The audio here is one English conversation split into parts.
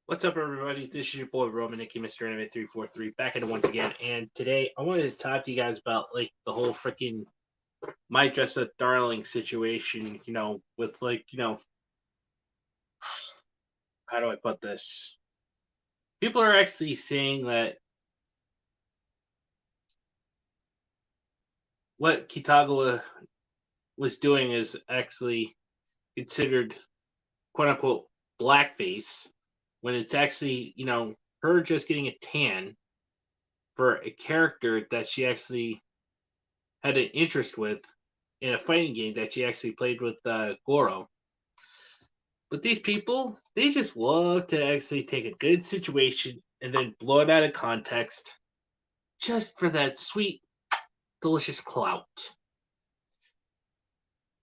What's up, everybody? This is your boy Roman, Nicky, Mr. Anime 343, back at it once again. And today, I wanted to talk to you guys about like the whole freaking My Dress Up Darling situation. With how do I put this? People are actually saying that what Kitagawa was doing is actually considered "quote unquote" blackface, when it's actually her just getting a tan for a character that she actually had an interest with in a fighting game that she actually played with Goro. But these people, they just love to actually take a good situation and then blow it out of context just for that sweet, delicious clout.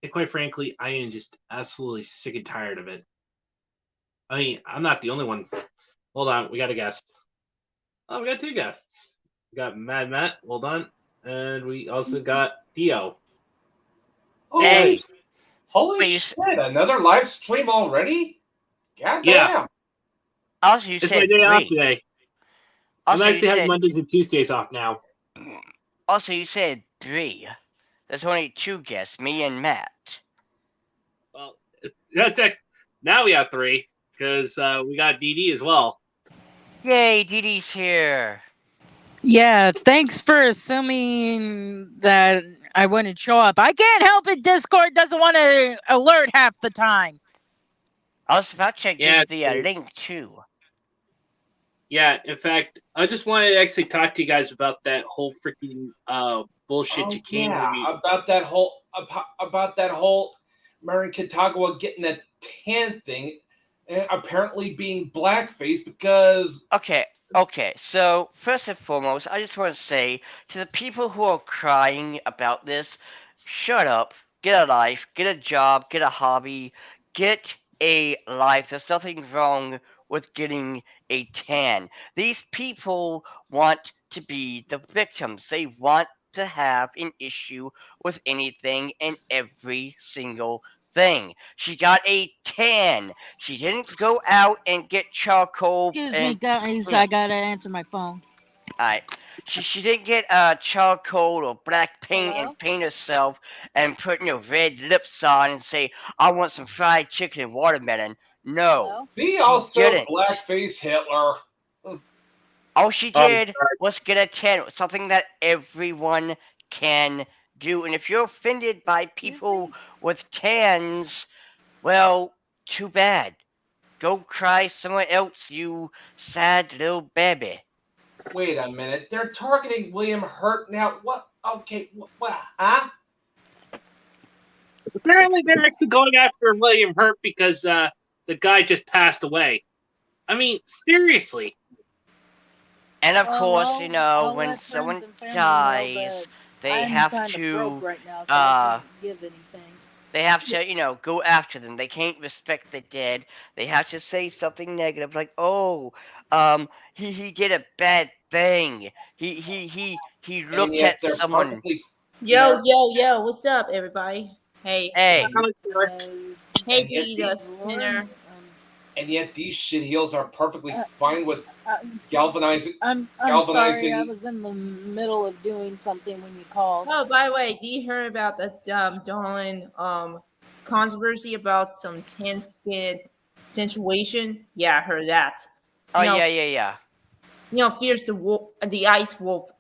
And quite frankly, I am just absolutely sick and tired of it. I mean, I'm not the only one. Hold on, we got a guest. Oh, we got two guests. We got Mad Matt, hold on. And we also got Dio. Oh, Hey. Holy shit, another live stream already? God Yeah. damn. Also, you It's said my day off three. today. Also, I'm actually you having said, Mondays and Tuesdays off now. also, you said three. There's only two guests, me and Matt. Well, that's now we have three because we got DD as well. Yay, Dee Dee's here. Yeah, thanks for assuming that I wouldn't show up. I can't help it. Discord doesn't want to alert half the time. I was about to give Yeah, you the link too. Yeah, in fact, I just wanted to actually talk to you guys about that whole freaking bullshit you came to me. About that whole Mary Kitagawa getting that tan thing and apparently being blackface because Okay, so first and foremost, I just want to say to the people who are crying about this, shut up, get a life, get a job, get a hobby, get a life. There's nothing wrong with getting a tan. These people want to be the victims. They want to have an issue with anything and every single thing. She got a tan. She didn't go out and get charcoal. Excuse me, guys. I gotta answer my phone. Alright. She didn't get charcoal or black paint and paint herself and put red lips on and say, I want some fried chicken and watermelon. No. See, also didn't. blackface Hitler. All she did was get a tan, something that everyone can do. And if you're offended by people with tans, well, too bad. Go cry somewhere else, you sad little baby. Wait a minute. They're targeting William Hurt now. What? Okay. What? Huh? Apparently, they're actually going after William Hurt because the guy just passed away. I mean, seriously. And of course, when someone dies, they have to right now, so I can't give anything. They have to, go after them. They can't respect the dead. They have to say something negative, like, "Oh, he did a bad thing. He looked at someone." Yo, what's up, everybody? Hey, hey, Dee, the sinner. And yet these shitheels are perfectly fine with galvanizing. I'm sorry, I was in the middle of doing something when you called. Oh, by the way, do you hear about the Dawn controversy about some tan skin situation? Yeah, I heard that. Oh, yeah. Fierce the wolf, the ice wolf.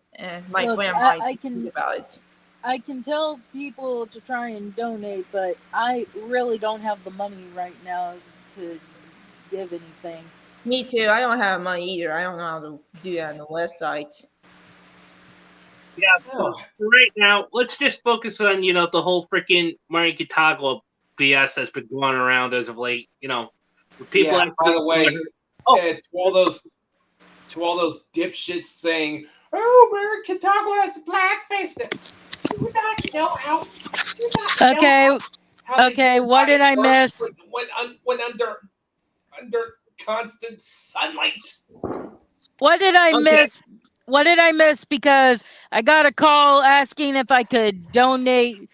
My friend might speak about it. I can tell people to try and donate, but I really don't have the money right now to give anything. Me too. I don't have money either. I don't know how to do that on the website. Yeah, so right now, let's just focus on, the whole freaking Mari Kitagawa BS that's been going around as of late. People. Yeah, by the way, to all those dipshits saying, "Oh, Mari Kitagawa has blackface." Do not know how. Okay. Okay. What did I miss? When under constant sunlight. What did I miss? What did I miss? Because I got a call asking if I could donate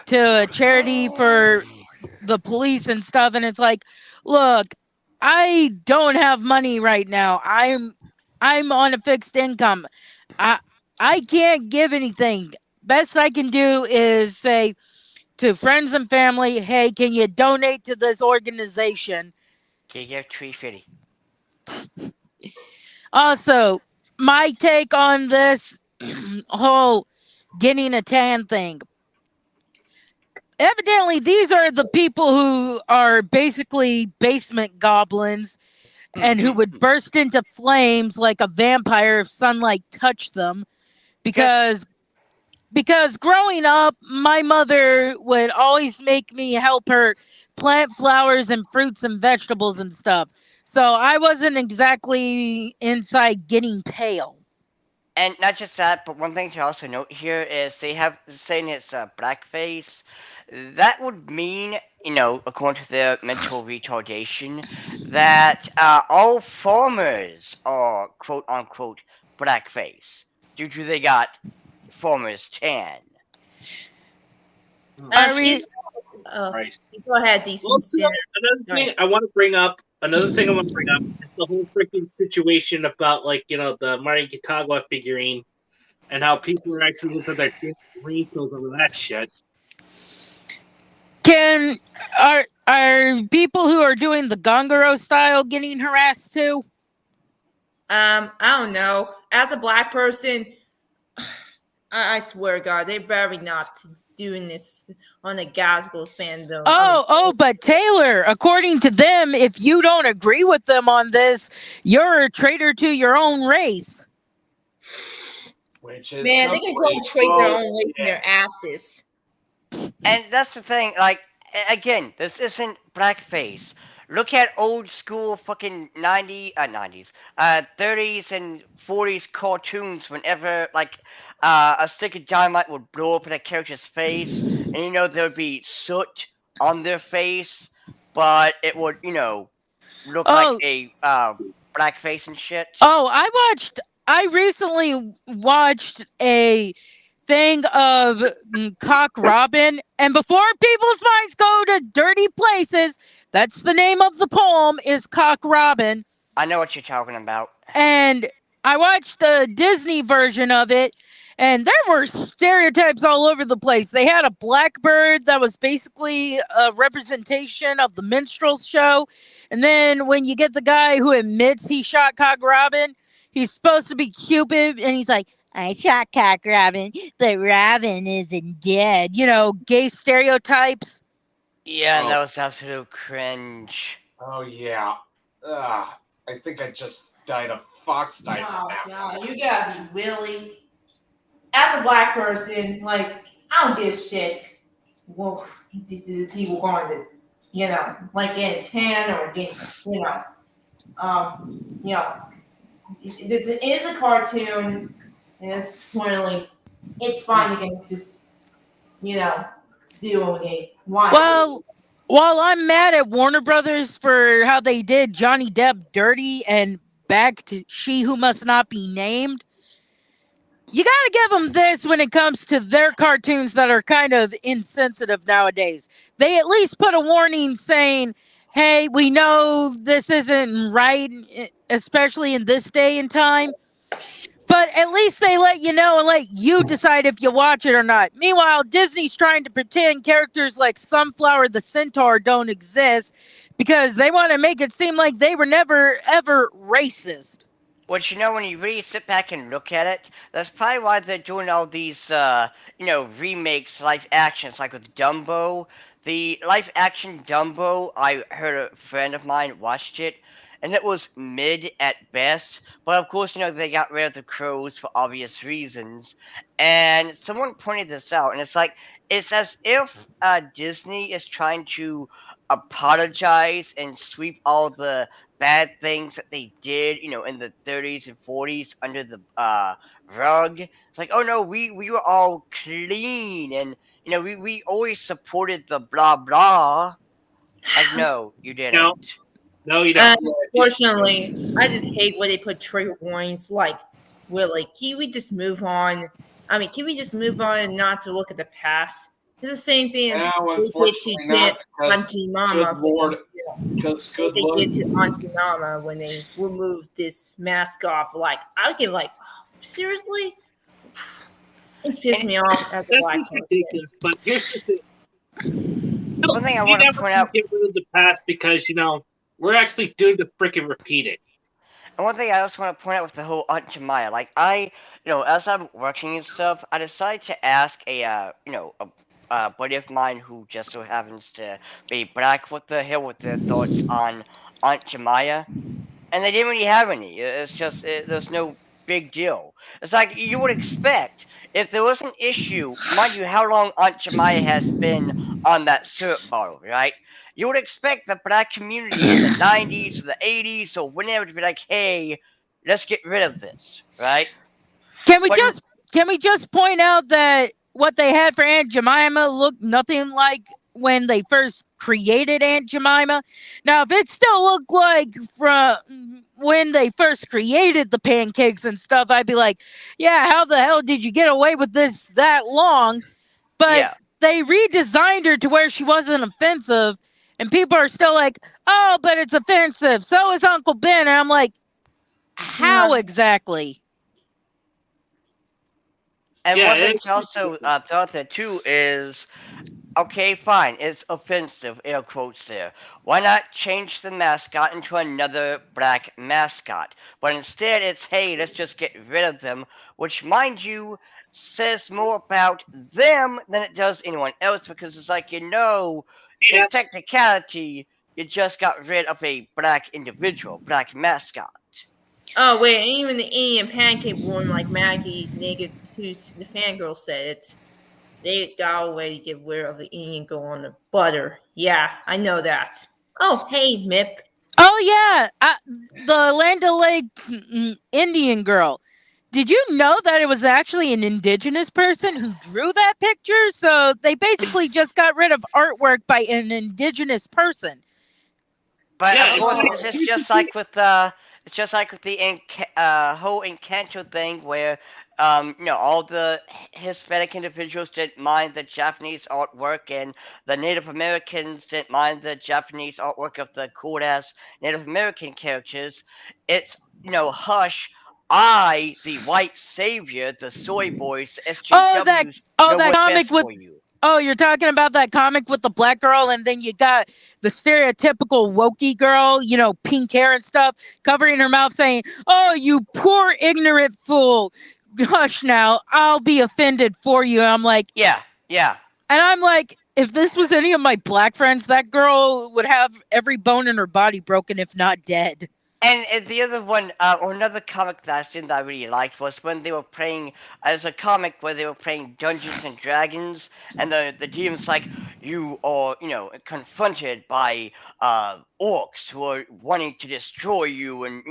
to a charity for the police and stuff. And it's like, look, I don't have money right now. I'm on a fixed income. I can't give anything. Best I can do is say to friends and family, "Hey, can you donate to this organization?" Can you give 350? Also, my take on this whole getting a tan thing. Evidently, these are the people who are basically basement goblins and who would burst into flames like a vampire if sunlight touched them. Because growing up, my mother would always make me help her plant flowers and fruits and vegetables and stuff. So I wasn't exactly inside getting pale. And not just that, but one thing to also note here is they have saying it's blackface. That would mean, according to their mental retardation, that all farmers are quote unquote blackface due to they got farmers tan. Are we? She's, Christ. go ahead, Well, decent so sinner. another thing I want to bring up is the whole freaking situation about, like, the Mario Kitagawa figurine and how people are actually losing their brain cells over that shit. Are people who are doing the Gongoro style getting harassed too? I don't know. As a black person, I swear to God, they better not doing this on a gospel fandom. But Taylor, according to them, if you don't agree with them on this, you're a traitor to your own race. Which is Man, they can go trade their own weight in their asses. And that's the thing, like, again, this isn't blackface. Look at old school fucking 90s, 30s and 40s cartoons whenever, like, a stick of dynamite would blow up in a character's face, and, there would be soot on their face, but it would, look like a, blackface and shit. I recently watched a thing of Cock Robin, and before people's minds go to dirty places, that's the name of the poem, is Cock Robin. I know what you're talking about. And I watched the Disney version of it, and there were stereotypes all over the place. They had a blackbird that was basically a representation of the minstrel show. And then when you get the guy who admits he shot Cock Robin, he's supposed to be Cupid, and he's like, "I shot Cock Robin. The Robin isn't dead." Gay stereotypes. Yeah, that was absolute cringe. Oh, yeah. I think I just died of fox type. No, you gotta be really. As a black person, like, I don't give a shit. Well, the people going to, like getting tan or getting, this is a cartoon, and it's spoiling. It's fine. You can just, do what they want. Well, while I'm mad at Warner Brothers for how they did Johnny Depp dirty and back to She Who Must Not Be Named, you gotta give them this when it comes to their cartoons that are kind of insensitive nowadays. They at least put a warning saying, "Hey, we know this isn't right, especially in this day and time." But at least they let you know and let you decide if you watch it or not. Meanwhile, Disney's trying to pretend characters like Sunflower the Centaur don't exist because they want to make it seem like they were never, ever racist. Which, when you really sit back and look at it, that's probably why they're doing all these, remakes, live actions, like with Dumbo. The live action Dumbo, I heard a friend of mine watched it, and it was mid at best. But of course, they got rid of the crows for obvious reasons. And someone pointed this out, and it's like, it's as if Disney is trying to apologize and sweep all the bad things that they did, in the 30s and 40s under the rug. It's like, oh no, we were all clean, and we always supported the blah blah. Like, no, you didn't. No, you don't. Unfortunately, I just hate when they put trigger warnings. Like, really, can we just move on? I mean, can we just move on and not to look at the past? It's the same thing. No, They unfortunately get not, to because Auntie Mama. good Lord, because good They Lord, get to Auntie Mama when they remove this mask off. Like I get like, oh, seriously, it's pissed me off as a That's black just person. ridiculous. But here's the thing. One thing I We want to never point can out. get rid of the past because we're actually doing to freaking repeat it. And one thing I also want to point out with the whole Aunt Jemima, like as I'm working and stuff, I decided to ask a buddy of mine who just so happens to be black, what the hell with their thoughts on Aunt Jemima, and they didn't really have any. It's just there's no big deal. It's like you would expect if there was an issue, mind you, how long Aunt Jemima has been on that syrup bottle, right? You would expect the black community in the 90s or the 80s or whenever to be like, hey, let's get rid of this, right? Can we But just point out that what they had for Aunt Jemima looked nothing like when they first created Aunt Jemima? Now, if it still looked like from when they first created the pancakes and stuff, I'd be like, yeah, how the hell did you get away with this that long? But yeah. they redesigned her to where she wasn't offensive, and people are still like, oh, but it's offensive. So is Uncle Ben. And I'm like, how exactly? And Yeah, one thing it's to also throw out there too is, okay, fine, it's offensive, air quotes there. Why not change the mascot into another black mascot? But instead it's, hey, let's just get rid of them, which, mind you, says more about them than it does anyone else, because it's like, in technicality, you just got rid of a black individual, black mascot. Oh wait, and even the Indian pancake woman, like Maggie Naked, who's the fangirl said it. They got a way to get rid of the Indian girl on the butter. Yeah, I know that. Oh, hey, Mip. Oh yeah, the Land O'Lakes Indian girl. Did you know that it was actually an indigenous person who drew that picture? So they basically just got rid of artwork by an indigenous person. But Yeah, of course, it's it's just like with the whole Encanto thing, where all the Hispanic individuals didn't mind the Japanese artwork, and the Native Americans didn't mind the Japanese artwork of the cool ass Native American characters. It's Hush. I, the white savior, the soy boys, Oh, that SJWs, know that what's comic best with. for you. Oh, you're talking about that comic with the black girl, and then you got the stereotypical wokey girl, pink hair and stuff, covering her mouth saying, oh, you poor ignorant fool. Hush now, I'll be offended for you. And I'm like, Yeah, yeah. and I'm like, if this was any of my black friends, that girl would have every bone in her body broken, if not dead. And the other one, or another comic that I seen that I really liked was when they were playing. As a comic where they were playing Dungeons and Dragons, and the DM's like, you are, confronted by orcs who are wanting to destroy you, and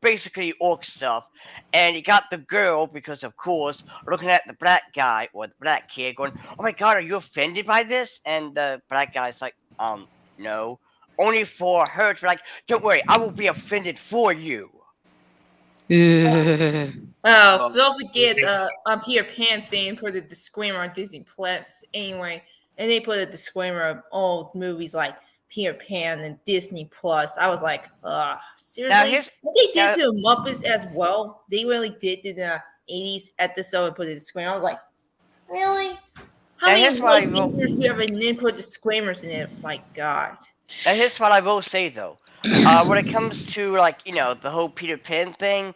basically orc stuff. And he got the girl because, of course, looking at the black guy or the black kid, going, "Oh my God, are you offended by this?" And the black guy's like, no. Only for her to be like, don't worry, I will be offended for you. Don't forget Peter Pan thing for the disclaimer on Disney Plus. Anyway, and they put a disclaimer of old movies like Peter Pan and Disney Plus. I was like, seriously? What they did to the Muppets as well? They really did in the 80s episode and put a disclaimer. I was like, really? How many seniors do you have and then put disclaimers in it? My God. Now here's what I will say though. When it comes to the whole Peter Pan thing,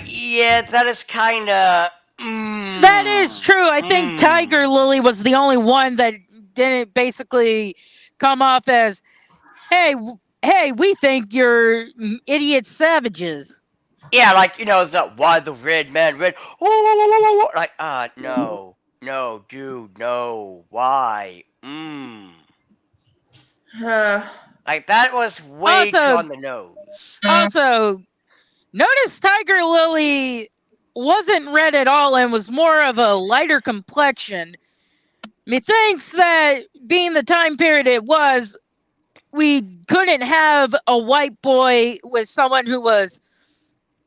yeah, that is kinda That is true. I think Tiger Lily was the only one that didn't basically come off as, hey, we think you're idiot savages. Yeah, the why the red man red, no, dude, no, why? That was way too on the nose. Also, notice Tiger Lily wasn't red at all and was more of a lighter complexion. Methinks that being the time period it was, we couldn't have a white boy with someone who was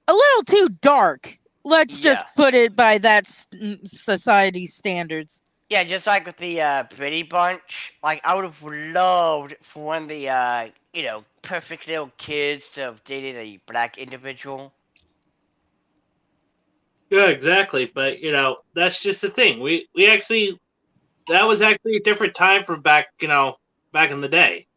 a little too dark. Let's just put it by that society's standards. Yeah, just like with the Brady Bunch. Like, I would have loved for one of the perfect little kids to have dated a black individual. Yeah, exactly. But that's just the thing. We actually that was actually a different time from back back in the day.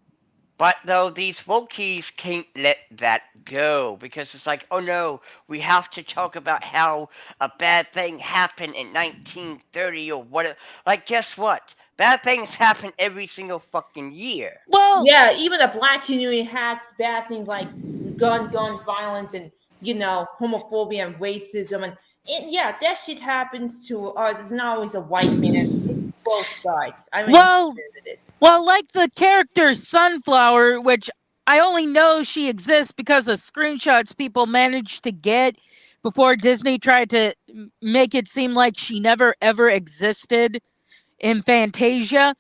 But though these Wokies can't let that go because it's like, oh no, we have to talk about how a bad thing happened in 1930 or what. Like, guess what? Bad things happen every single fucking year. Well, Yeah, even the black community has bad things like gun violence and homophobia and racism and yeah, that shit happens to us. It's not always a white man. It's both sides. I mean, well, it. like the character Sunflower, which I only know she exists because of screenshots people managed to get before Disney tried to make it seem like she never ever existed in Fantasia.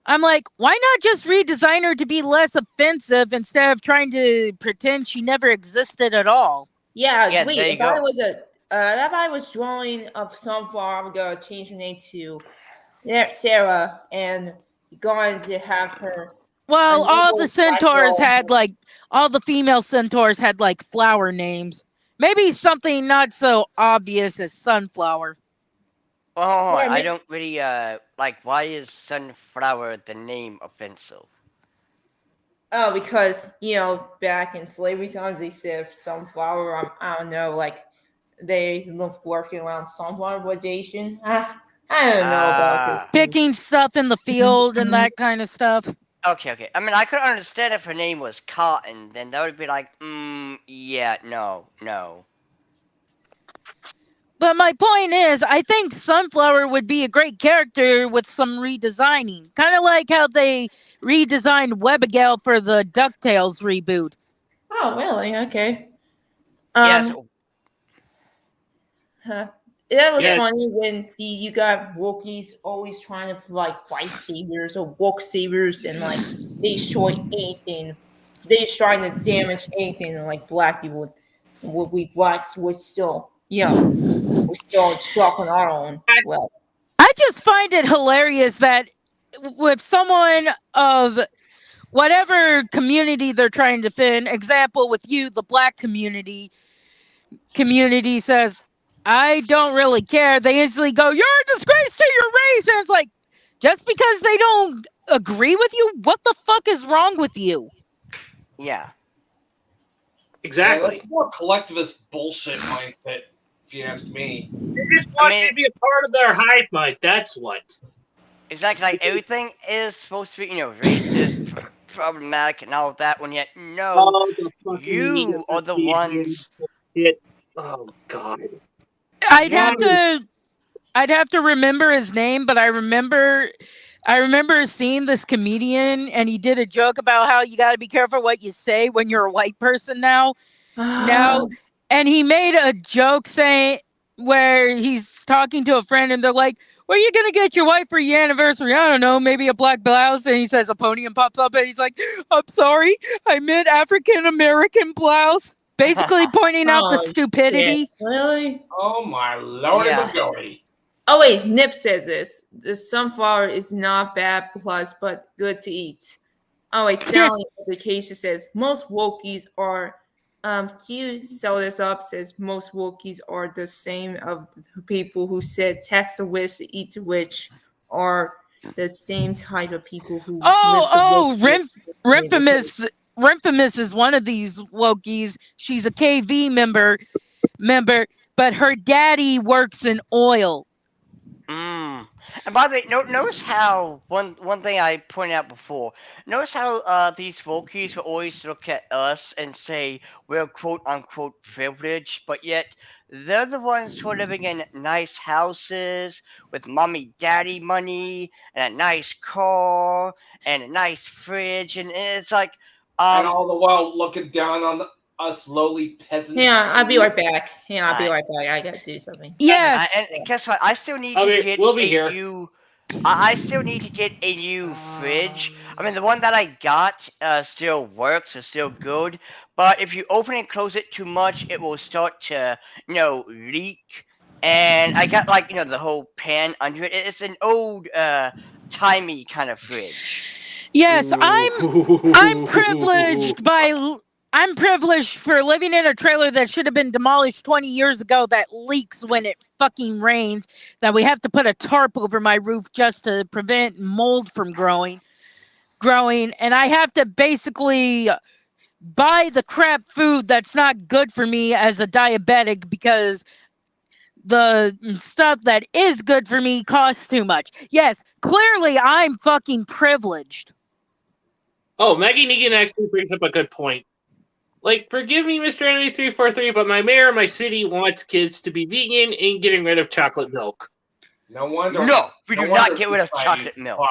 I'm like, why not just redesign her to be less offensive instead of trying to pretend she never existed at all? Yeah, Yeah, wait. there you go. If I was drawing of Sunflower, I'm gonna change her name to Sarah and going to have her. Well, all the Unable black centaurs girl. had all the female centaurs had flower names. Maybe something not so obvious as Sunflower. Well, hold on. Yeah, I don't really like. Why is Sunflower the name offensive? oh, because back in slavery times they said sunflower. I don't know, like they love working around sunflower vegetation. I don't know about this. Ah. Picking stuff in the field and that kind of stuff. Okay. I mean, I could understand if her name was Cotton, then that would be like, yeah, no. But my point is, I think Sunflower would be a great character with some redesigning. Kind of like how they redesigned Webigail for the DuckTales reboot. Oh, really? Okay. Yes. Huh. That was Yeah. funny when you got Wookiees always trying to provide white saviors or woke saviors and like they destroy anything. They just trying to damage anything and like black people would we blacks would still we're still stuck on our own. Well, I just find it hilarious that with someone of whatever community they're trying to defend, example with you, the black community says, I don't really care. They instantly go, you're a disgrace to your race. And it's like, just because they don't agree with you, what the fuck is wrong with you? Yeah. Exactly. Yeah, that's more collectivist bullshit mindset, if you ask me. They just want you to be a part of their hive mind. That's what. Exactly. Like, everything is supposed to be, racist, problematic, and all of that, when yet, no, Oh, the fucking you are the ones. Shit. Oh God. I'd have to remember his name, but I remember seeing this comedian and he did a joke about how you got to be careful what you say when you're a white person now. And he made a joke saying where he's talking to a friend and they're like, where are you gonna get your wife for your anniversary? I don't know, maybe a black blouse. And he says a podium pops up and he's like, I'm sorry, I meant African American blouse. Basically pointing out the stupidity. shit. Really? Oh my lordy Yeah. magordy. Oh wait, Nip says this. The sunflower is not bad plus, but good to eat. Oh wait, Sally Vacation says most Wokies are. Q sell this up says most Wokies are the same of the people who said tax a wish, eat a witch, are the same type of people who. Remphamis is one of these Wokies. She's a KV member, but her daddy works in oil. And by the way, notice how one thing I pointed out before. Notice how these Wokies will always look at us and say we're quote unquote privileged, but yet they're the ones who are living in nice houses with mommy daddy money and a nice car and a nice fridge, and it's like And all the while looking down on us lowly peasants. Yeah, I'll be right back. I'll be right back. I gotta do something. Yes. And guess what? I still need to get we'll be a here. new. I still need to get a new fridge. I mean, the one that I got still works. It's still good. But if you open and close it too much, it will start to, leak. and I got like the whole pan under it. It's an old timey kind of fridge. Yes, I'm privileged I'm privileged for living in a trailer that should have been demolished 20 years ago that leaks when it fucking rains, that we have to put a tarp over my roof just to prevent mold from growing, and I have to basically buy the crap food that's not good for me as a diabetic because the stuff that is good for me costs too much. Yes, clearly I'm fucking privileged. Oh, Maggie Negan actually brings up a good point. Like, forgive me, Mr. Enemy 343, but my mayor of my city wants kids to be vegan and getting rid of chocolate milk. No wonder. No, we do not get rid of chocolate milk.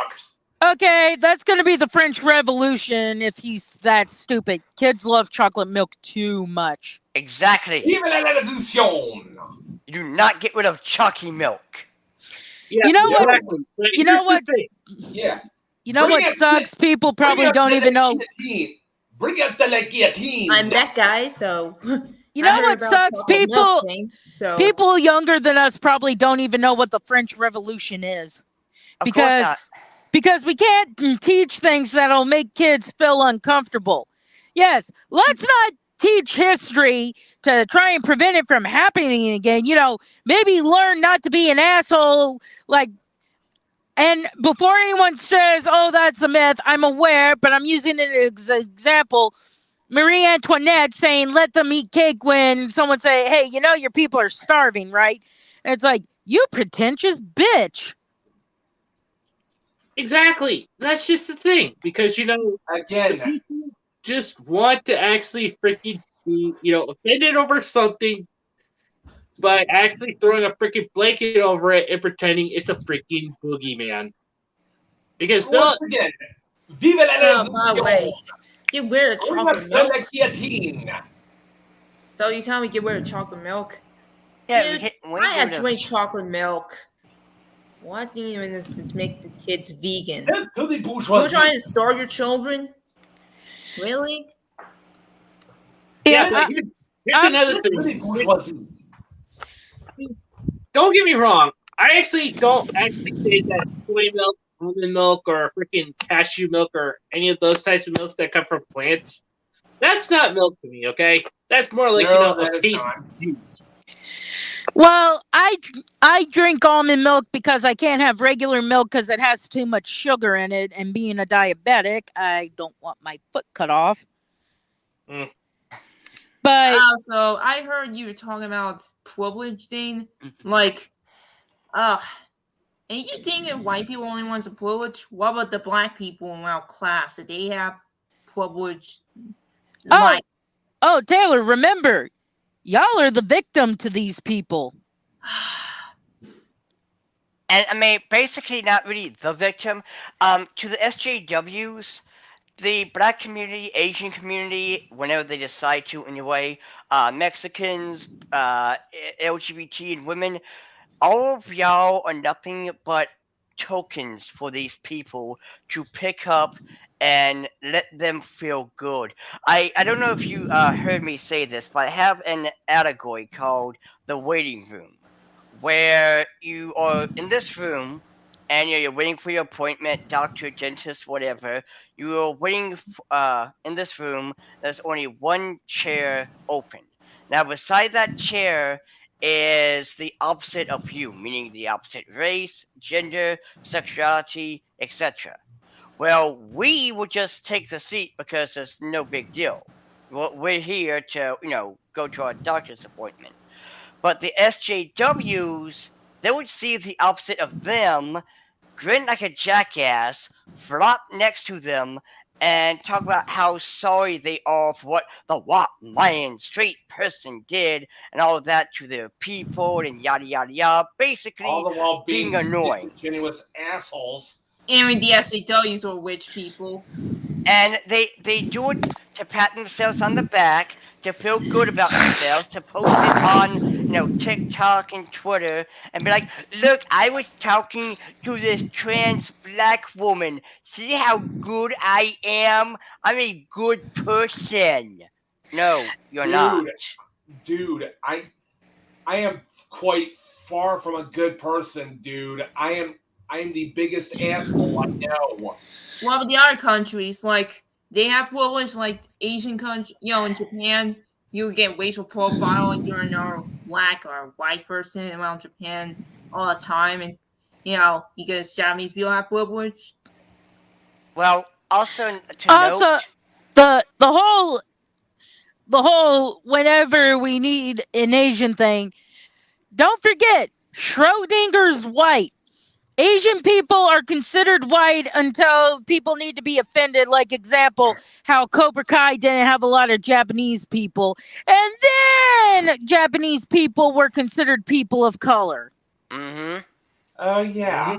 Okay, that's gonna be the French Revolution if he's that stupid. Kids love chocolate milk too much. Exactly. Vive la revolution! You do not get rid of chalky milk. Yeah, You know what? exactly. But You know here's the what? thing. Yeah. You know what sucks? People probably don't even know. Bring out the guillotine. I'm that guy, so. You know what sucks? People younger than us probably don't even know what the French Revolution is. Of course not. Because we can't teach things that'll make kids feel uncomfortable. Yes, let's not teach history to try and prevent it from happening again. Maybe learn not to be an asshole. And before anyone says, "Oh, that's a myth," I'm aware, but I'm using it as an example. Marie Antoinette saying, "Let them eat cake," when someone say, "Hey, your people are starving, right?" And it's like, you pretentious bitch. Exactly. That's just the thing. Because, again, people just want to actually freaking be, offended over something by actually throwing a freaking blanket over it and pretending it's a freaking boogeyman. Because once again, vive la by the way, get rid of chocolate milk. guillotine. So you tell me get rid of chocolate milk? Yeah, Dude, I drink chocolate milk. What do you mean this to make the kids vegan? You're trying to starve your children? Really? Yeah, here's another thing. Don't get me wrong. I actually don't actually say that soy milk, almond milk, or freaking cashew milk, or any of those types of milks that come from plants. That's not milk to me, okay? That's more like, a piece of juice. Well, I drink almond milk because I can't have regular milk because it has too much sugar in it, and being a diabetic, I don't want my foot cut off. Mm. But so I heard you were talking about privilege thing, and you think if white people only want some privilege, what about the black people in our class? Do they have privilege? Oh, Taylor, remember, y'all are the victim to these people. And I mean, basically, not really the victim. To the SJWs, the black community, Asian community, whenever they decide to, anyway, Mexicans, LGBT, and women, all of y'all are nothing but tokens for these people to pick up and let them feel good. I don't know if you heard me say this, but I have an allegory called the waiting room, where you are in this room and you're waiting for your appointment, doctor, dentist, whatever. You are waiting in this room. There's only one chair open. Now, beside that chair is the opposite of you, meaning the opposite race, gender, sexuality, etc. Well, we will just take the seat because there's no big deal. We're here to, go to our doctor's appointment. But the SJWs, they would see the opposite of them, grin like a jackass, flop next to them, and talk about how sorry they are for what the white lion straight person did, and all of that to their people, and yada yada yada. Basically, all the while being annoying. Continuous assholes. And the SJWs are rich people. And they do it to pat themselves on the back, to feel good about themselves, to post it on, TikTok and Twitter, and be like, "Look, I was talking to this trans black woman. See how good I am? I'm a good person." No, you're not. Dude, I am quite far from a good person, dude. I am the biggest asshole I know. Well, with the other countries, like they have privilege, like Asian country, in Japan, you get racial profile and you're a black or white person around Japan all the time, and because Japanese people have privilege. Well, also to Also, note, the whole whenever we need an Asian thing, don't forget Schrodinger's white. Asian people are considered white until people need to be offended. Like example, how Cobra Kai didn't have a lot of Japanese people, and then Japanese people were considered people of color. mm-hmm. Oh yeah,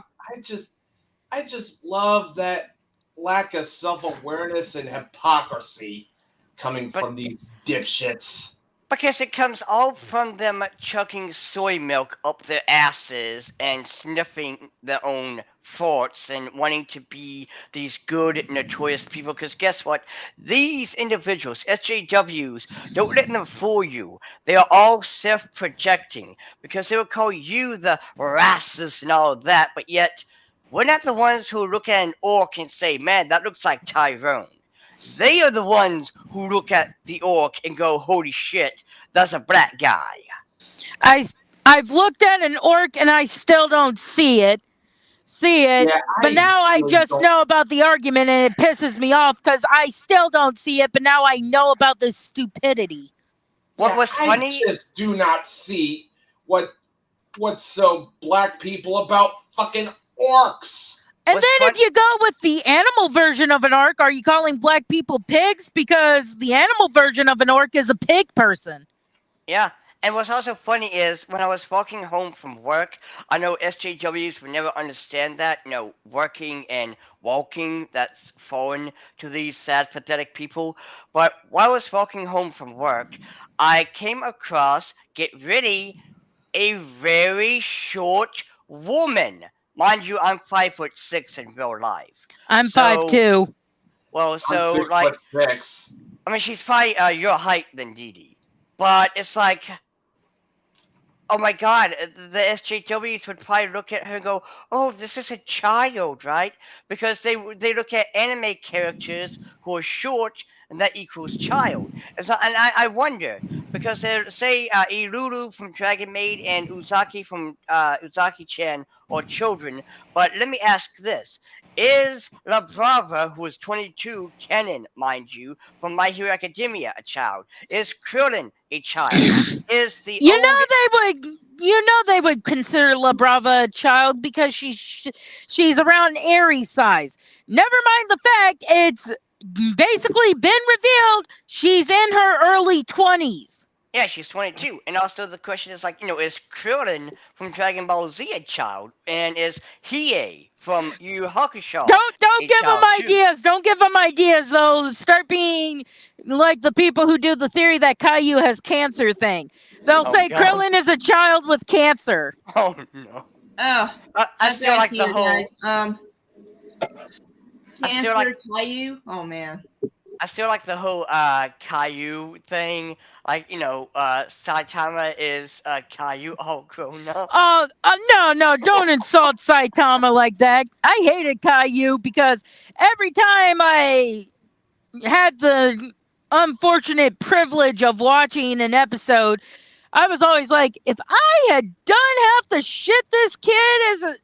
I just love that lack of self-awareness and hypocrisy coming from these dipshits. Because it comes all from them chucking soy milk up their asses and sniffing their own farts and wanting to be these good, notorious people. Because guess what? These individuals, SJWs, don't let them fool you. They are all self-projecting because they will call you the racist and all that, but yet we're not the ones who look at an orc and say, man, that looks like Tyrone. They are the ones who look at the orc and go, holy shit, that's a black guy. I've looked at an orc and I still don't see it. Yeah, But now I really just don't- know about the argument and it pisses me off because I still don't see it, but now I know about this stupidity. What was funny? I just do not see what's so black people about fucking orcs. And What's then if you go with the animal version of an orc, are you calling black people pigs? Because the animal version of an orc is a pig person. Yeah, and what's also funny is when I was walking home from work, I know SJWs would never understand that, working and walking, that's foreign to these sad, pathetic people. But while I was walking home from work, I came across, get ready, a very short woman. Mind you, I'm 5'6" in real life. I'm So- 5'2". Well, so I'm 6'6". I mean, she's probably your height than Dee Dee. But it's like, oh my god, the SJWs would probably look at her and go, oh, this is a child, right? Because they look at anime characters who are short, and that equals child. And I wonder, because they say Iruru from Dragon Maid and Uzaki from Uzaki-chan are children, but let me ask this. Is La Brava, who is 22, canon, mind you, from My Hero Academia, a child? Is Krillin a child? Is the They would consider La Brava a child because she's around Aries size. Never mind the fact it's basically been revealed she's in her early 20s. Yeah, she's 22. And also the question is like, is Krillin from Dragon Ball Z a child? And is Hiei from Yu Yu Hakusho Don't give them child too? ideas. Don't give them ideas. They'll start being like the people who do the theory that Caillou has cancer thing. They'll say God. Krillin is a child with cancer. Oh no. Oh, I still like the whole guys. I still Cancer, like- Caillou. Oh man. I still like the whole Caillou thing. Like, Saitama is Caillou all grown up. No, don't insult Saitama like that. I hated Caillou because every time I had the unfortunate privilege of watching an episode, I was always like, if I had done half the shit this kid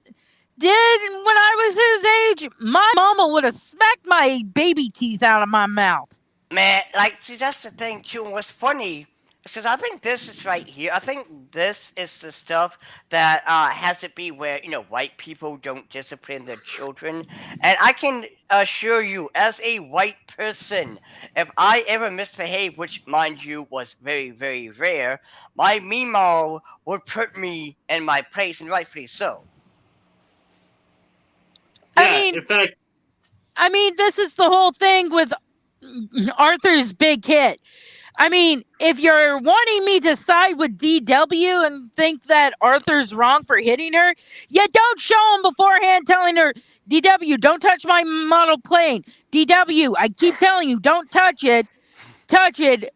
did when I was his age, my mama would have smacked my baby teeth out of my mouth. Man, see, that's the thing too. And what's funny is because I think this is right here. I think this is the stuff that has to be where white people don't discipline their children. And I can assure you, as a white person, if I ever misbehaved, which mind you was very, very rare, my Meemaw would put me in my place, and rightfully so. In fact, I mean, this is the whole thing with Arthur's big hit. I mean, if you're wanting me to side with DW and think that Arthur's wrong for hitting her, you don't show him beforehand telling her, DW, don't touch my model plane. DW, I keep telling you, don't touch it. Touch it.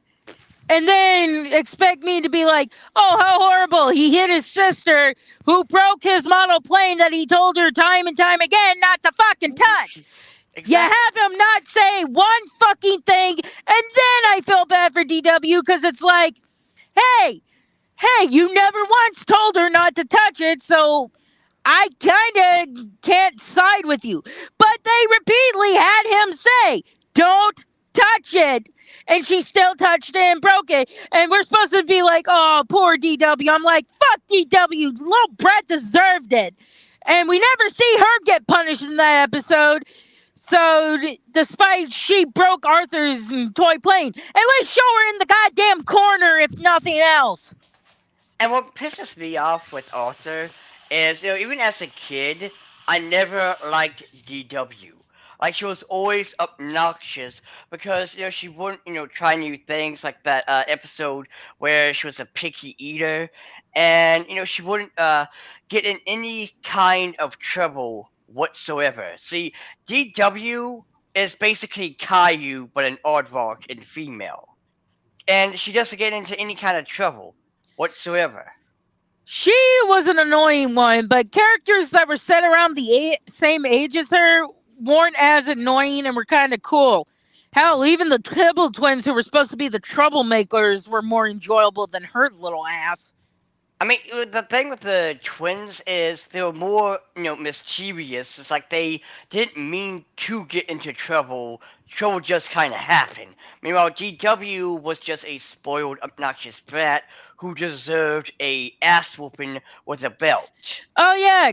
and then expect me to be like, oh, how horrible. He hit his sister who broke his model plane that he told her time and time again not to fucking touch. You Exactly. have him not say one fucking thing, and then I feel bad for DW because it's like, hey, you never once told her not to touch it, so I kind of can't side with you. But they repeatedly had him say, don't touch it. And she still touched it and broke it. And we're supposed to be like, oh, poor DW. I'm like, fuck DW. Little Brett deserved it. And we never see her get punished in that episode. So, despite she broke Arthur's toy plane, at least show her in the goddamn corner, if nothing else. And what pisses me off with Arthur is, even as a kid, I never liked DW. Like, she was always obnoxious because, she wouldn't, try new things, like that episode where she was a picky eater, and, she wouldn't get in any kind of trouble whatsoever. See, DW is basically Caillou, but an aardvark in female. And she doesn't get into any kind of trouble whatsoever. She was an annoying one, but characters that were set around the same age as her weren't as annoying and were kind of cool. Hell, even the Tibble twins, who were supposed to be the troublemakers, were more enjoyable than her little ass. I mean, the thing with the twins is they were more, mischievous. It's like they didn't mean to get into trouble. Trouble just kind of happened. Meanwhile, GW was just a spoiled, obnoxious brat who deserved a ass whooping with a belt. Oh yeah,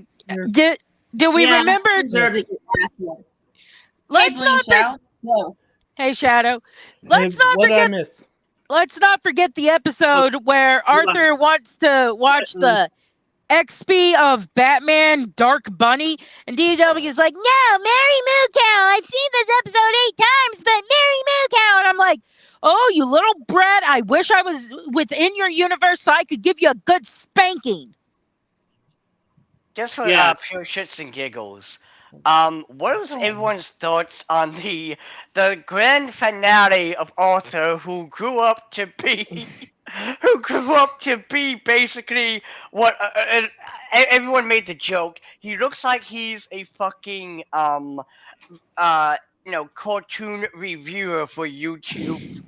do we remember? Deserve to get ass whooped. Let's Hey, not. Shadow. No. Hey Shadow, let's not what did I forget. miss? Let's not forget the episode where Arthur wants to watch the XP of Batman Dark Bunny, and DW is like, no, Mary Moo Cow. I've seen this episode 8 times, but Mary Moo Cow. And I'm like, oh, you little brat. I wish I was within your universe so I could give you a good spanking. Just for Yeah. pure shits and giggles. What was everyone's thoughts on the grand finale of Arthur, who grew up to be basically what everyone made the joke. He looks like he's a fucking cartoon reviewer for YouTube.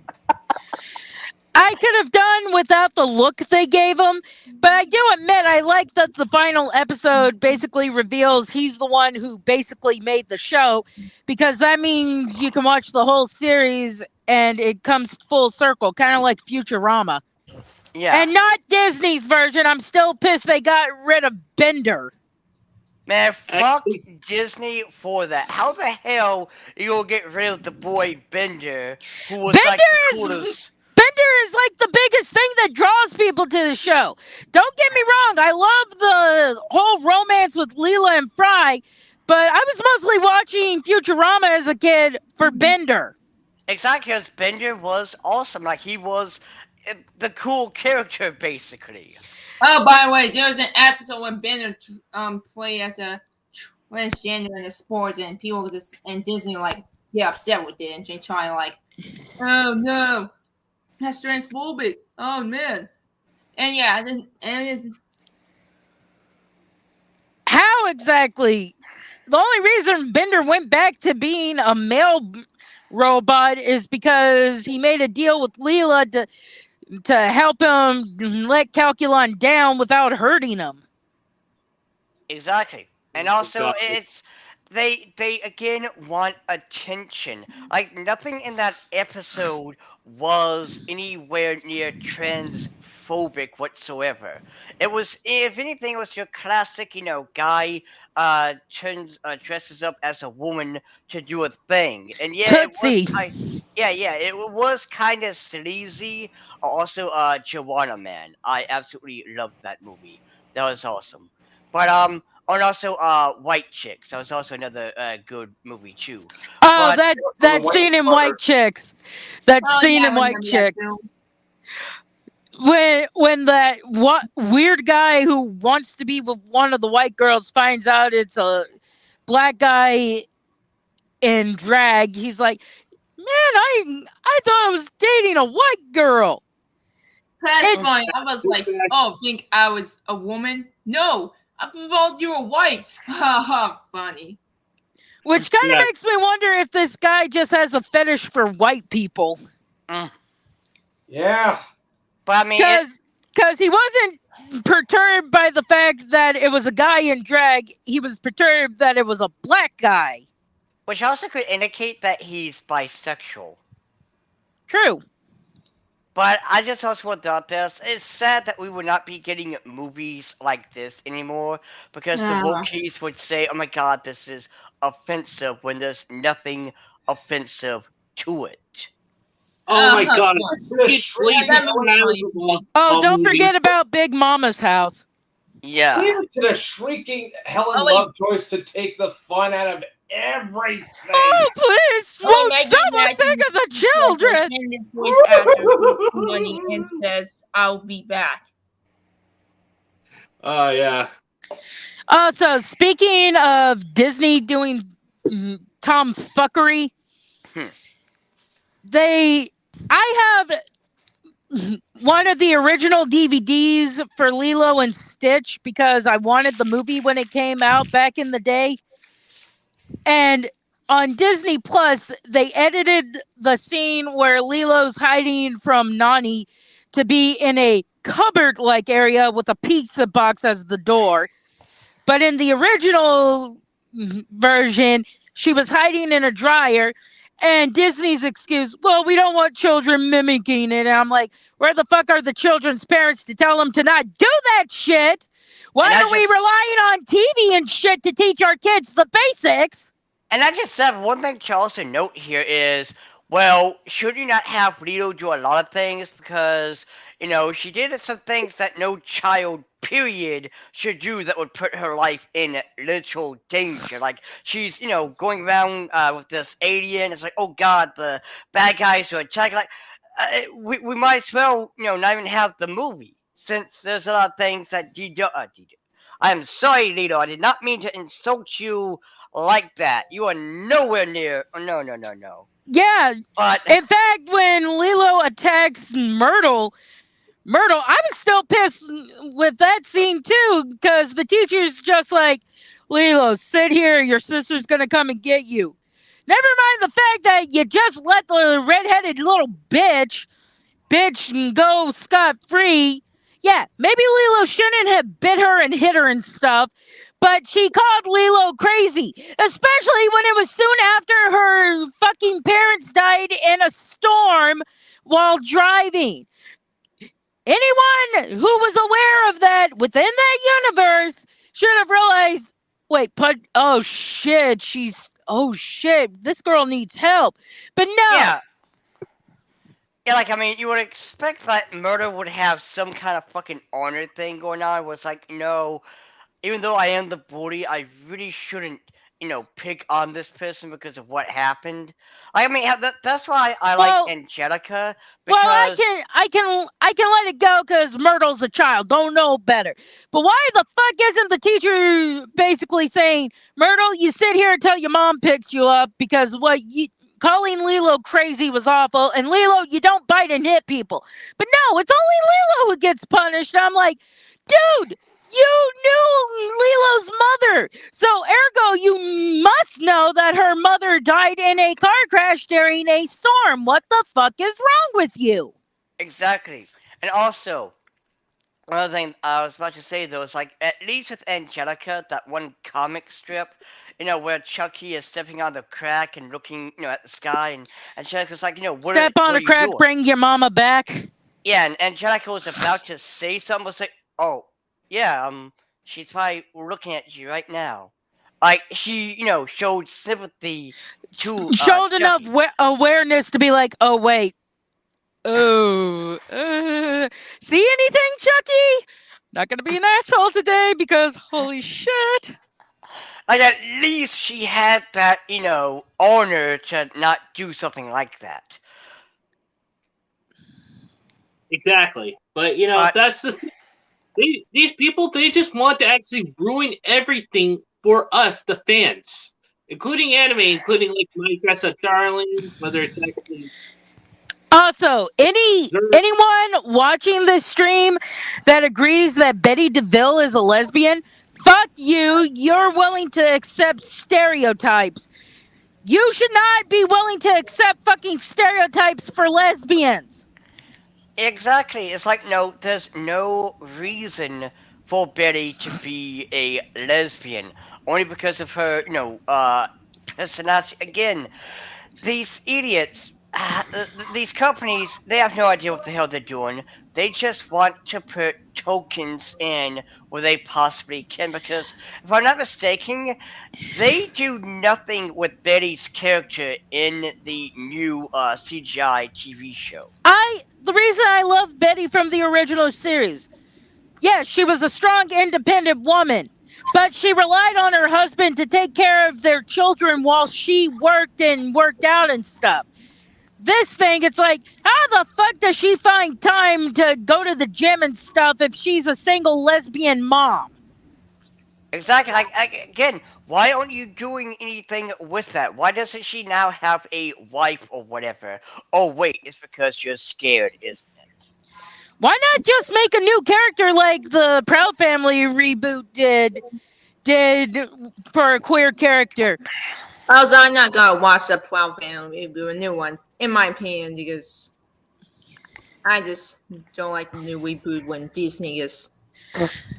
I could have done without the look they gave him, but I do admit I like that the final episode basically reveals he's the one who basically made the show, because that means you can watch the whole series and it comes full circle, kind of like Futurama. Yeah. And not Disney's version. I'm still pissed they got rid of Bender. Man, fuck Disney for that. How the hell you gonna get rid of the boy Bender, who was like the coolest? Bender is like the biggest thing that draws people to the show. Don't get me wrong, I love the whole romance with Leela and Fry, but I was mostly watching Futurama as a kid for Bender. Exactly, because Bender was awesome. Like, he was the cool character, basically. Oh, by the way, there was an episode when Bender played as a transgender in the sports, and people just and Disney like get upset with it, and they try like, oh no, that's transphobic. Oh man, and yeah, How exactly? The only reason Bender went back to being a male robot is because he made a deal with Leela to help him let Calculon down without hurting him. Exactly. And also, it's they again want attention. Like, nothing in that episode was anywhere near transphobic whatsoever. It was, if anything, it was your classic, guy dresses up as a woman to do a thing. And yeah, Tootsie. it was kind of sleazy. Also, Joanna Man. I absolutely loved that movie. That was awesome. But and also White Chicks. That was also another good movie too. Oh, But that scene in White Chicks. That scene in White Chicks. When that weird guy who wants to be with one of the white girls finds out it's a black guy in drag, he's like, man, I thought I was dating a white girl. That's funny. I was like, oh, think I was a woman? No, I thought you were white. Haha, funny. Which kind of Yeah. makes me wonder if this guy just has a fetish for white people. Yeah. But I mean, Because he wasn't perturbed by the fact that it was a guy in drag. He was perturbed that it was a black guy. which also could indicate that he's bisexual. True. But I just also want to thought this. It's sad that we would not be getting movies like this anymore because the wokies would say, "Oh my God, this is offensive," when there's nothing offensive to it. Oh my God! Oh, don't forget about Big Mama's house. Yeah. Leave it to the shrieking Helen Lovejoyce to take the fun out of everything. Oh, please! Won't someone think of the children? And his voice after money and says, "I'll be back." Oh yeah. So speaking of Disney doing tomfuckery, I have one of the original DVDs for Lilo and Stitch because I wanted the movie when it came out back in the day. And on Disney Plus, they edited the scene where Lilo's hiding from Nani to be in a cupboard-like area with a pizza box as the door. But in the original version, she was hiding in a dryer. And Disney's excuse, well, we don't want children mimicking it. And I'm like, where the fuck are the children's parents to tell them to not do that shit? Why are we relying on TV and shit to teach our kids the basics? And I just said one thing to also note here is, well, should you not have Lilo do a lot of things? Because, you know, she did some things that no child, period, should do that would put her life in literal danger. Like, she's, you know, going around with this alien. It's like, oh God, the bad guys who attack. Like, we might as well, you know, not even have the movie. Since there's a lot of things that I'm sorry, Lilo. I did not mean to insult you like that. You are nowhere near. No. Yeah. But in fact, when Lilo attacks Myrtle, I was still pissed with that scene too, because the teacher's just like, Lilo, sit here. Your sister's gonna come and get you. Never mind the fact that you just let the redheaded little bitch go scot-free. Yeah, maybe Lilo shouldn't have bit her and hit her and stuff, but she called Lilo crazy, especially when it was soon after her fucking parents died in a storm while driving. Anyone who was aware of that within that universe should have realized, oh shit, this girl needs help. But no. Yeah, like, I mean, you would expect that Murder would have some kind of fucking honor thing going on, where it's like, no, even though I am the bully, I really shouldn't, you know, pick on this person because of what happened. I mean, that's why I like Angelica. Because... Well, I can let it go because Myrtle's a child, don't know better. But why the fuck isn't the teacher basically saying, Myrtle, you sit here until your mom picks you up because calling Lilo crazy was awful, and Lilo, you don't bite and hit people. But no, it's only Lilo who gets punished. And I'm like, dude, you knew Lilo's mother. So ergo, you must know that her mother died in a car crash during a storm. What the fuck is wrong with you? Exactly. And also, another thing I was about to say, though, is like, at least with Angelica, that one comic strip, you know, where Chucky is stepping on the crack and looking, you know, at the sky, and Angelica's like, you know, step on a crack, bring your mama back. Yeah, and Angelica was about to say something, was like, oh, yeah, she's probably looking at you right now. Like, she, you know, showed sympathy to showed enough awareness to be like, oh, wait. Oh, see anything, Chucky? Not gonna be an asshole today because holy shit. Like, at least she had that, you know, honor to not do something like that. Exactly. But, you know, that's the thing. These people, they just want to actually ruin everything for us, the fans. Including anime, including, like, My Dress Up Darling, whether it's actually... Also, anyone watching this stream that agrees that Betty DeVille is a lesbian, fuck you. You're willing to accept stereotypes. You should not be willing to accept fucking stereotypes for lesbians. Exactly. It's like, no, there's no reason for Betty to be a lesbian. Only because of her, personality. Again, these idiots, these companies, they have no idea what the hell they're doing. They just want to put tokens in where they possibly can, because if I'm not mistaken, they do nothing with Betty's character in the new CGI TV show. The reason I love Betty from the original series, yes, she was a strong, independent woman, but she relied on her husband to take care of their children while she worked out and stuff. This thing, it's like, how the fuck does she find time to go to the gym and stuff if she's a single lesbian mom? Exactly. Again, why aren't you doing anything with that? Why doesn't she now have a wife or whatever? Oh, wait, it's because you're scared, isn't it? Why not just make a new character like the Proud Family reboot did for a queer character? Also, I'm not gonna watch the Proud Family reboot, a new one, in my opinion, because I just don't like the new reboot when Disney is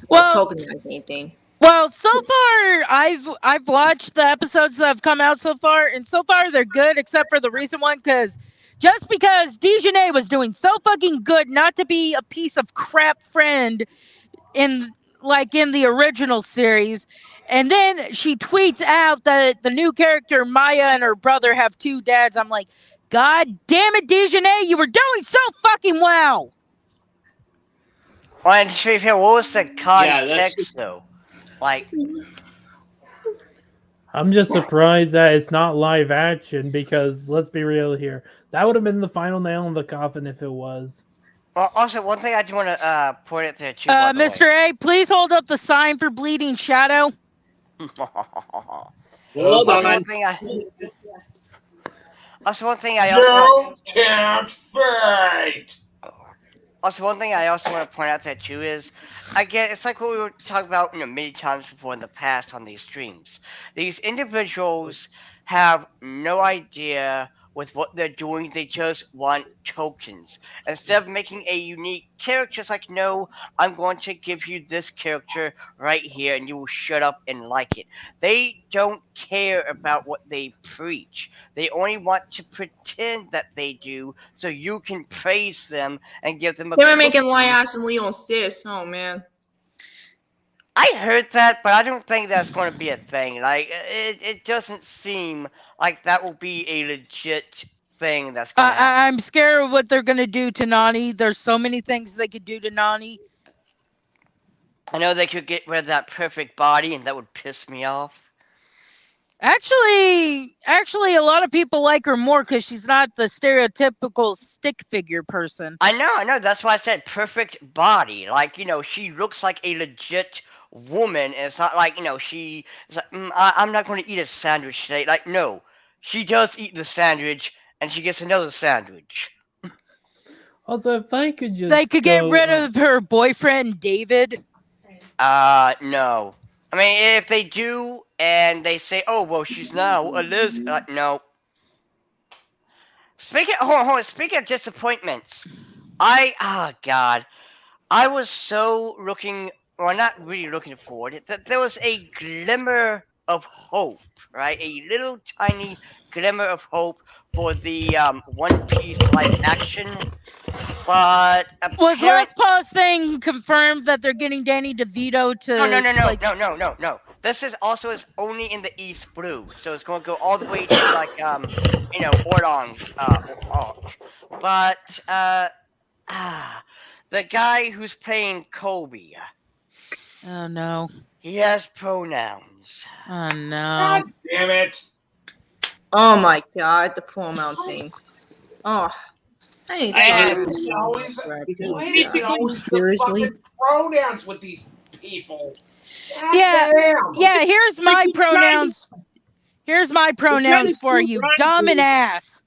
tokenizing anything. Well, so far I've watched the episodes that have come out so far, and so far they're good, except for the recent one, because Dejanay was doing so fucking good not to be a piece of crap friend in the original series, and then she tweets out that the new character Maya and her brother have two dads. I'm like, God damn it, Dejanay, you were doing so fucking well. Well, and to be fair, what was the context though? Like, I'm just surprised that it's not live action, because let's be real here, that would have been the final nail in the coffin if it was. well, also, one thing I do want to point out there too. Mr. A, please hold up the sign for Bleeding Shadow. Hold on. One thing I also Don't tempt fate. Also, one thing I also want to point out there too is, again, it's like what we were talking about, many times before in the past on these streams. These individuals have no idea with what they're doing. They just want tokens. Instead of making a unique character, it's like, no, I'm going to give you this character right here, and you will shut up and like it. They don't care about what they preach. They only want to pretend that they do, so you can praise them and give them a. They were making live action Leo and Sis. Oh man. I heard that, but I don't think that's going to be a thing. Like, it doesn't seem like that will be a legit thing that's going to happen. I'm scared of what they're going to do to Nani. There's so many things they could do to Nani. I know they could get rid of that perfect body, and that would piss me off. Actually, a lot of people like her more because she's not the stereotypical stick figure person. I know. That's why I said perfect body. Like, she looks like a legit woman, and it's not like, she is like, I'm not going to eat a sandwich today. Like, no, she does eat the sandwich, and she gets another sandwich. Also, if I could just... They could get rid of her boyfriend, David. No. I mean, if they do, and they say, oh, well, she's now a lesbian, no. Speaking of disappointments, God. I was so not really looking forward, that there was a glimmer of hope, right? A little tiny glimmer of hope for the One Piece live action. But was Last Pause thing confirmed that they're getting Danny DeVito to? No. This is only in the East Blue, so it's going to go all the way to Ordong's arc. But the guy who's playing Kobe. Oh no. He has pronouns. Oh no. God damn it. Oh my god, the pronoun thing. Oh. Seriously? Pronouns with these people. God yeah, damn. yeah. Here's my pronouns. Here's my pronouns for you, dumb and ass.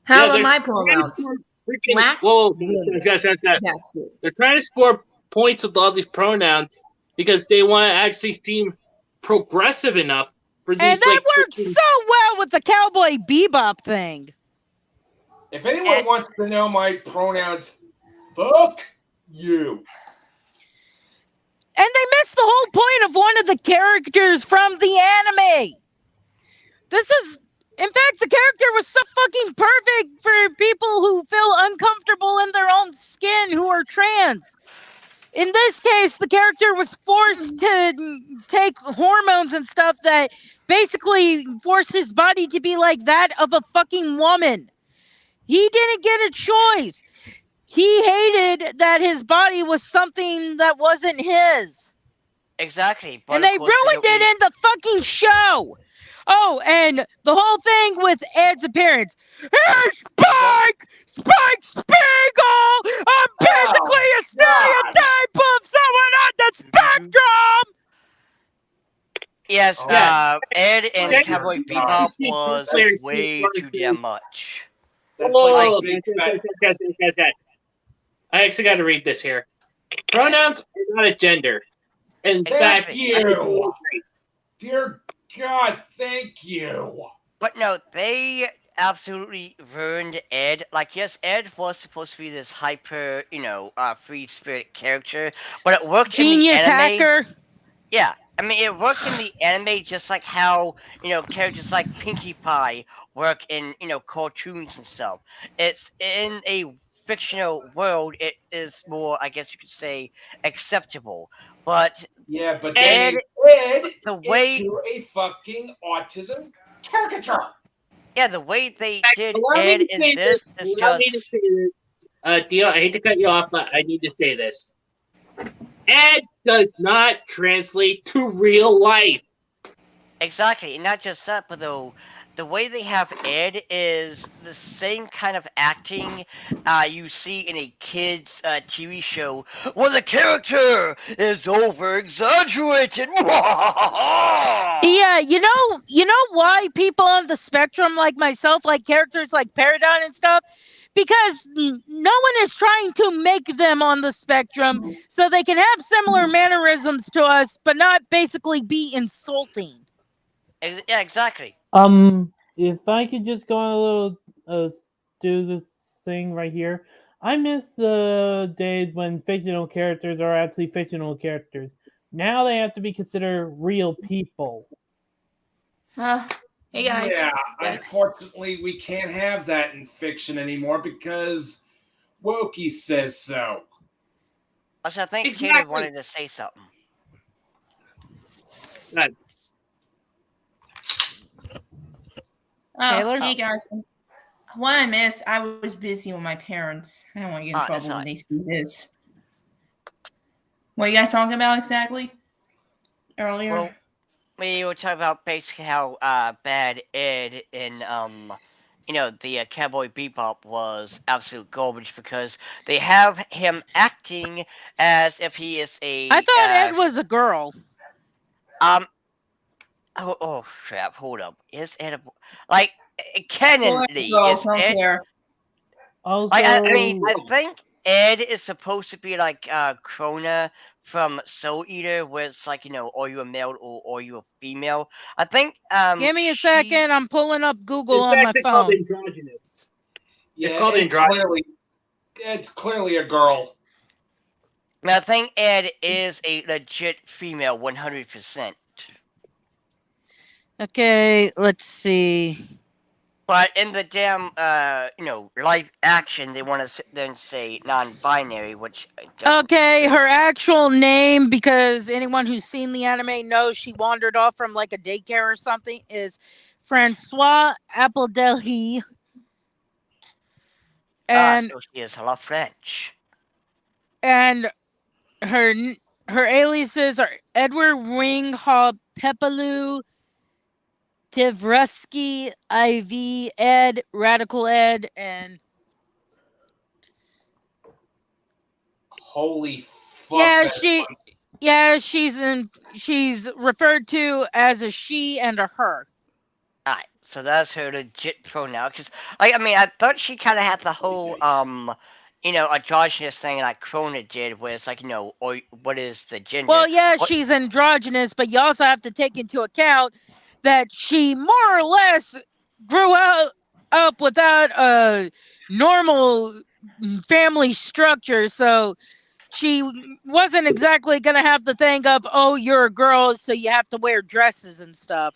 How about they're my trying to pronouns? score freaking- Black Whoa, woman. guys. That's it. They're trying to score points with all these pronouns because they want to actually seem progressive enough for these. And that worked so well with the Cowboy Bebop thing. If anyone wants to know my pronouns, fuck you. And they missed the whole point of one of the characters from the anime. In fact, the character was so fucking perfect for people who feel uncomfortable in their own skin who are trans. In this case, the character was forced to take hormones and stuff that basically forced his body to be like that of a fucking woman. He didn't get a choice. He hated that his body was something that wasn't his. Exactly. And they ruined it in the fucking show. Oh, and the whole thing with Ed's appearance. Hey, Spike Spiegel! I'm basically a stereotype of someone on the spectrum! Yes, Yeah. Ed and Yeah. Cowboy Yeah. Bebop Yeah. was Yeah. way too damn much. That's Whoa, like whoa, big guys. I actually got to read this here. Pronouns are not a gender. In fact, Thank you. Dear God, thank you. But no, they absolutely ruined Ed. Like, yes, Ed was supposed to be this hyper, free spirit character, but it worked Genius in the anime. hacker. Yeah, I mean, it worked in the anime just like how, characters like Pinkie Pie work in, cartoons and stuff. It's in a fictional world, it is more, I guess you could say, acceptable. But Yeah, but Ed, then the way into a fucking autism caricature. Yeah, the way they did Allow me Ed to in say this is Allow me to just say this. Dio, I hate to cut you off, but I need to say this. Ed does not translate to real life. exactly, and not just that, but the way they have Ed is the same kind of acting you see in a kid's TV show when the character is over exaggerated. Yeah, you know why people on the spectrum like myself like characters like Paradigm and stuff? Because no one is trying to make them on the spectrum so they can have similar mannerisms to us, but not basically be insulting. Yeah, exactly. If I could just go on a little, do this thing right here. I miss the days when fictional characters are actually fictional characters. Now they have to be considered real people. Hey guys. Yeah, unfortunately, we can't have that in fiction anymore because Wokey says so. Also, I think Exactly. Taylor wanted to say something. Taylor? Hey guys. What I missed, I was busy with my parents. I don't want to get in trouble when they see this. What are you guys talking about exactly? Earlier? Well, we were talking about basically how bad Ed in the Cowboy Bebop was absolute garbage because they have him acting as if he is a. I thought Ed was a girl. Oh crap! Hold up. Is Ed like canonly? Is Ed? Also, I mean, I think Ed is supposed to be like Krona from Soul Eater, where it's like, are you a male or are you a female? I think. Give me a second. I'm pulling up Google on my It's phone. called androgynous. Yeah, It's called androgynous. It's clearly a girl. I think Ed is a legit female, 100%. Okay, let's see. But in the damn, live action, they want to then say non-binary, which. Okay, her actual name, because anyone who's seen the anime knows she wandered off from like a daycare or something, is Francois Appledelhi. And so she is La French. And her aliases are Edward Ring Ha Pepaloo, Tivruski, IV, Ed, Radical Ed, and Holy fuck. she's referred to as a she and a her. Alright, So that's her legit pronoun. Cause I mean, I thought she kind of had the whole androgynous thing like Krona did, where it's like or what is the gender? Well, yeah, she's androgynous, but you also have to take into account that she more or less grew up without a normal family structure, so she wasn't exactly gonna have the thing of, oh, you're a girl, so you have to wear dresses and stuff.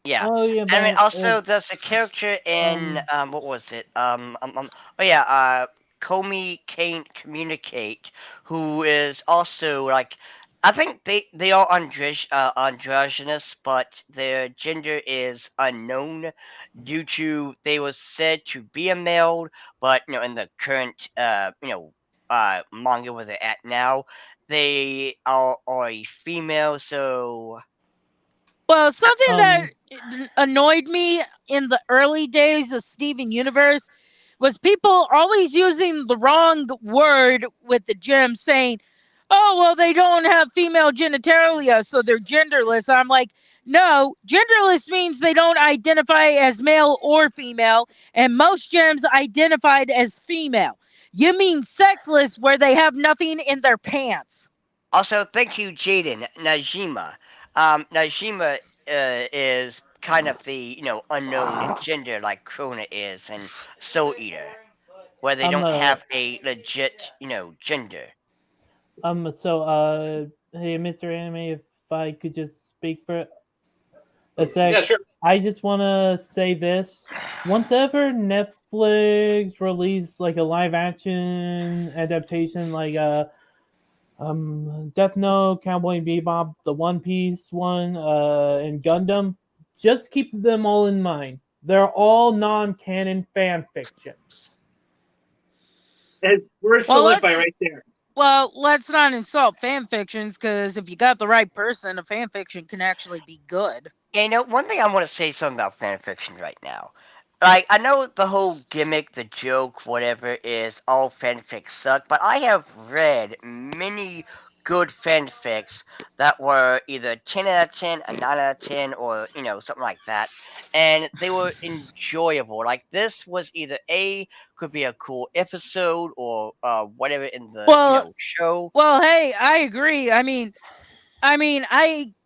Yeah. Oh yeah, I mean, but also there's a character in what was it? Oh yeah, Comey Can't Communicate, who is also like, I think they are androgynous, but their gender is unknown due to they was said to be a male, but in the current manga where they're at now, they are a female. So Well, something that um annoyed me in the early days of Steven Universe was people always using the wrong word with the gym, saying, oh, well, they don't have female genitalia, so they're genderless. I'm like, no, genderless means they don't identify as male or female, and most gyms identified as female. You mean sexless, where they have nothing in their pants. Also, thank you, Jaden. Najima. Najima is kind of the unknown gender like Krona is and Soul Eater, where they I'm don't have a legit gender. hey Mr. Anime, if I could just speak for a sec. Yeah, sure. I just want to say this. Once ever Netflix release like a live action adaptation like Death Note, Cowboy Bebop, the One Piece one, and Gundam, just keep them all in mind. They're all non-canon fan fictions. And words to Well, live by let's- right there. Well, let's not insult fan fictions, because if you got the right person, a fan fiction can actually be good. Yeah, one thing I want to say something about fan fiction right now. Like, I know the whole gimmick, the joke, whatever, is all fanfics suck, but I have read many good fanfics that were either 10 out of 10, a 9 out of 10, or, something like that. And they were enjoyable. Like, this was either could be a cool episode, or whatever in the, show. Well, hey, I agree. I mean,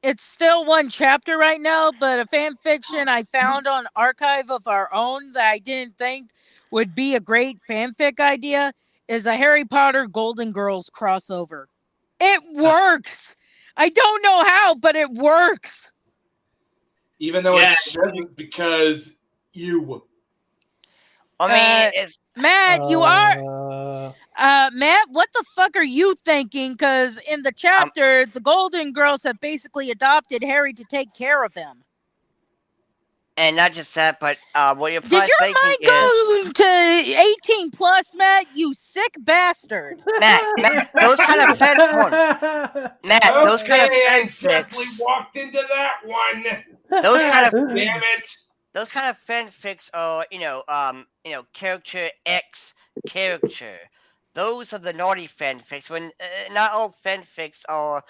it's still one chapter right now, but a fan fiction I found on Archive of Our Own that I didn't think would be a great fanfic idea is a Harry Potter Golden Girls crossover. It works. I don't know how, but it works. Even though Yeah. it shouldn't, because you. I mean, it's Matt, you are. Matt, what the fuck are you thinking? Because in the chapter, the Golden Girls have basically adopted Harry to take care of him. And not just that, but what you're Did probably your thinking mind is... go to 18 plus, Matt? You sick bastard. Matt, those kind of Matt, those kind of I fanfics... definitely walked into that one. Those kind of... Damn it. Those kind of fanfics are, character X character. Those are the naughty fanfics, when not all fanfics are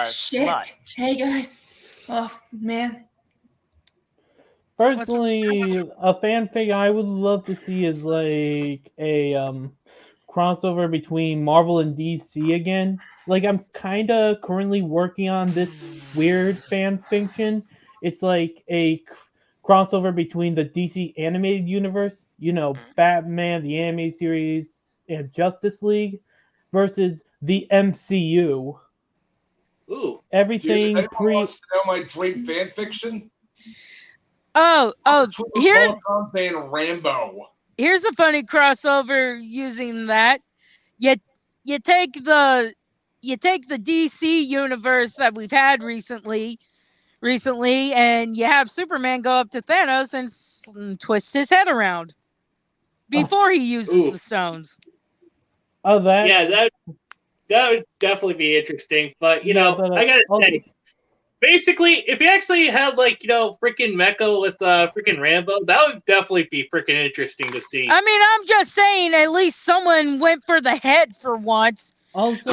Shit. smut. Hey guys. Oh man. Personally, a fanfic I would love to see is like a crossover between Marvel and DC again. Like, I'm kind of currently working on this weird fan fiction. It's like a crossover between the DC animated universe, Batman, the anime series, and Justice League, versus the MCU. Ooh. Everything Dude, anyone wants to know my dream fan fiction? Oh, here's and Rambo. Here's a funny crossover using that. You take the DC universe that we've had recently, and you have Superman go up to Thanos and twist his head around before he uses the stones. Oh, that? Yeah, that would definitely be interesting. But I gotta say, basically, if you actually had freaking Mecha with freaking Rambo, that would definitely be freaking interesting to see. I mean, I'm just saying, at least someone went for the head for once. Also,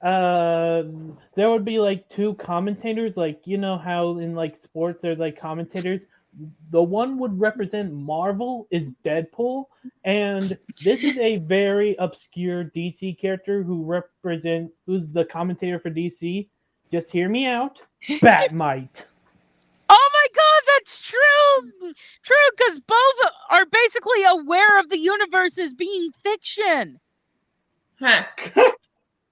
there would be two commentators, how in sports there's commentators. the one would represent Marvel is Deadpool, and this is a very obscure DC character who's the commentator for DC. Just hear me out. Batmite. Oh my god, that's true! True, because both are basically aware of the universe as being fiction. Huh.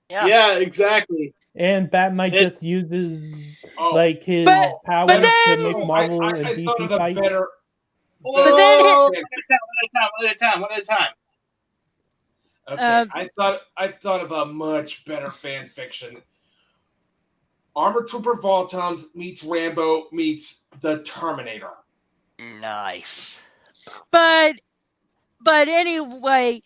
Yeah, exactly. And Batmite just uses Oh, his But power then- to make Marvel I and thought DC of a fight. better. But then One at a time. Okay, I thought of a much better fan fiction. Armor Trooper Voltons meets Rambo meets the Terminator. Nice. But anyway,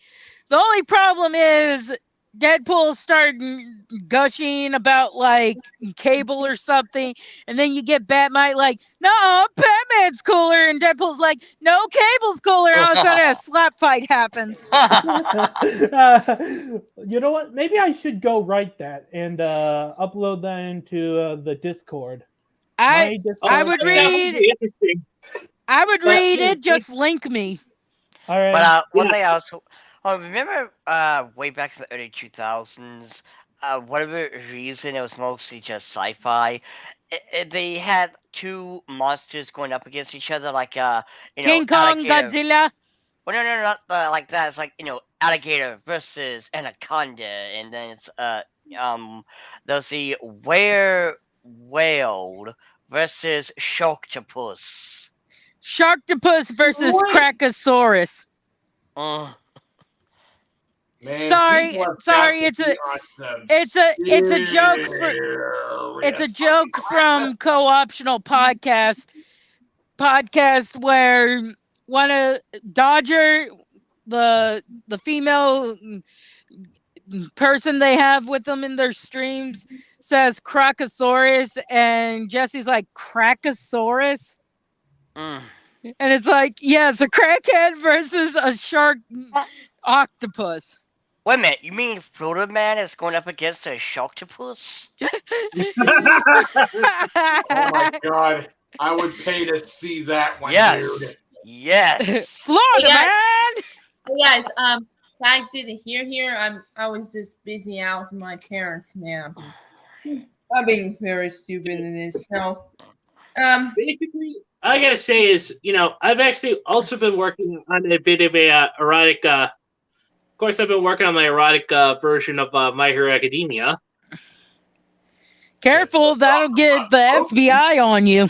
the only problem is Deadpool starting gushing about like Cable or something, and then you get Batmite like, no, Batman's cooler, and Deadpool's like, no, Cable's cooler. All of a sudden, a slap fight happens. You know what? Maybe I should go write that and upload that into the Discord. I My Discord I would That read- be interesting. I would But- read it. Just link me. All right. But one Yeah. thing I also remember way back in the early 2000s, whatever reason it was mostly just sci-fi. They had two monsters going up against each other, like King Kong, alligator. Godzilla. Well, no, not like that. It's like alligator versus anaconda, and then it's there's the whale versus sharktopus. Sharktopus versus What? Krakosaurus. Man, Sorry, people are sorry, about to it's be on some it's a joke for- serious It's a joke fucking from Co-optional podcast where one of Dodger, the female person they have with them in their streams, says Krakosaurus, and Jesse's like, Krakosaurus? Mm. And it's like, yeah, it's a crackhead versus a shark octopus. Wait a minute, you mean Florida Man is going up against a sharktopus? Oh my god. I would pay to see that one, Yes. dude. Yes. Florida Yeah. man! Hey guys, I didn't hear. I was just busy out with my parents, man. I'm being very stupid in this. So, Basically, all I gotta say is, I've actually also been working on a bit of a erotic. Of course, I've been working on my erotic version of My Hero Academia. Careful, that'll get the FBI on you.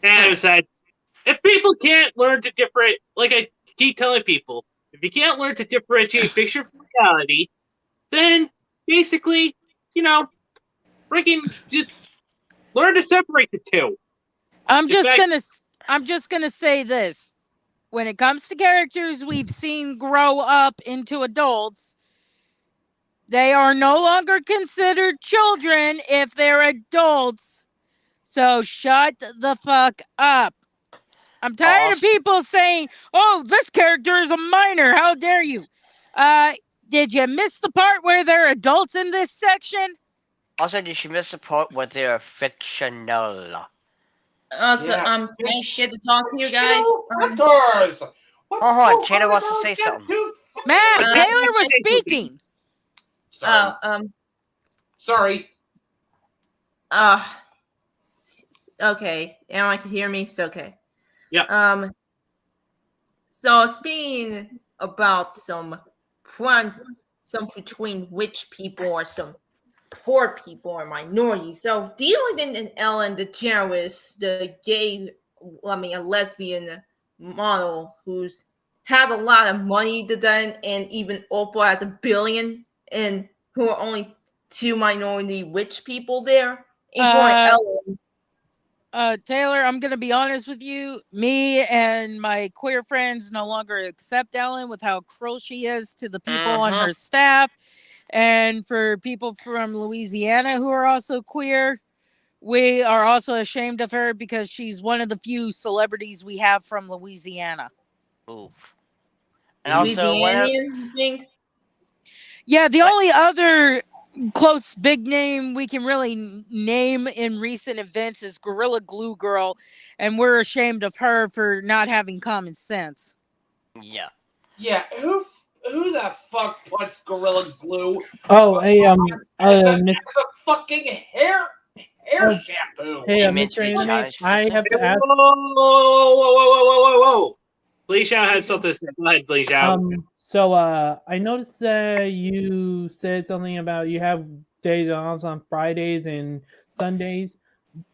And besides, if people can't learn to differentiate, like I keep telling people, if you can't learn to differentiate fiction from reality, then basically, freaking just learn to separate the two. I'm In just fact- gonna say this. When it comes to characters we've seen grow up into adults, they are no longer considered children if they're adults. So shut the fuck up. I'm tired of people saying, "Oh, this character is a minor. How dare you?" Did you miss the part where they're adults in this section? Also, did you miss the part where they're fictional? also, Yeah. can I get to talk to you guys? Actors! What's Hold on, so Taylor hard wants to about say that something. too? Matt, Uh, Taylor was speaking. Sorry. Sorry. Okay. Everyone can hear me. It's okay. Yeah. So speaking about some between rich people or some poor people or minorities. So dealing in Ellen DeGeneres, the gay, a lesbian model who's has a lot of money to done, and even Oprah has $1 billion, and who are only two minority rich people there. Ellen, Taylor, I'm gonna be honest with you. Me and my queer friends no longer accept Ellen with how cruel she is to the people on her staff. And for people from Louisiana who are also queer, we are also ashamed of her because she's one of the few celebrities we have from Louisiana. Oof. And also, Louisianian, you think? Yeah, the only other close big name we can really name in recent events is Gorilla Glue Girl, and we're ashamed of her for not having common sense. Yeah. Yeah, who the fuck puts Gorilla Glue Oh, hey, as a Miss, fucking hair Oh, shampoo? hey, You meant Mr. to be Anime, challenged for I have to Whoa, ask. whoa. Felicia had something to say. Go ahead, Felicia. So, I noticed that you said something about you have days off on Fridays and Sundays.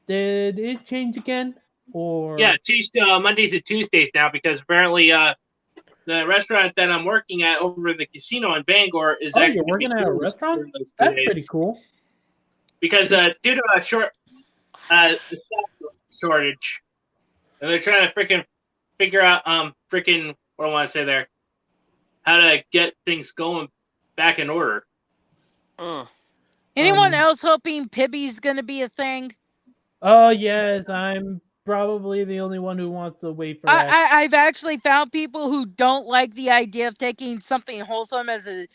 Did it change again? Or Yeah, changed Mondays and Tuesdays now because apparently the restaurant that I'm working at over in the casino in Bangor is oh, actually you're gonna be working at a closed restaurant? during those 2 That's pretty days cool. because due to a short the staff shortage, and they're trying to freaking figure out freaking what do I want to say there, how to get things going back in order. Anyone else hoping Pibby's gonna be a thing? Oh yes, I'm probably the only one who wants to wait for that. I've actually found people who don't like the idea of taking something wholesome as a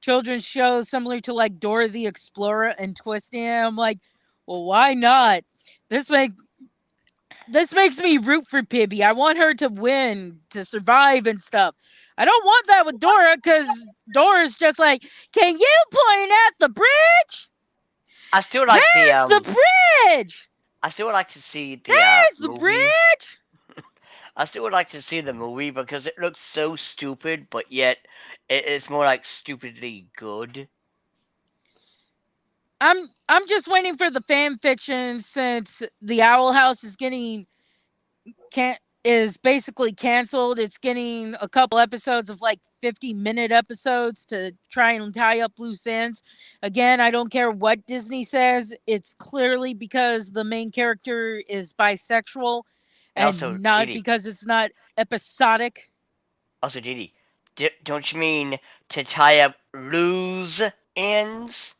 children's show similar to like Dora the Explorer and twisting it. I'm like, well, why not? This makes me root for Pibby. I want her to win, to survive and stuff. I don't want that with Dora because Dora's just like, can you point at the bridge? I still like There's the bridge. I still would like to see the There's the movie. bridge. I still would like to see the movie because it looks so stupid, but yet it's more like stupidly good. I'm just waiting for the fan fiction since the Owl House is basically canceled. It's getting a couple episodes of like 50-minute episodes to try and tie up loose ends. Again, I don't care what Disney says. It's clearly because the main character is bisexual and Also, not Edie. because it's not episodic. Also, Didi, don't you mean to tie up loose ends?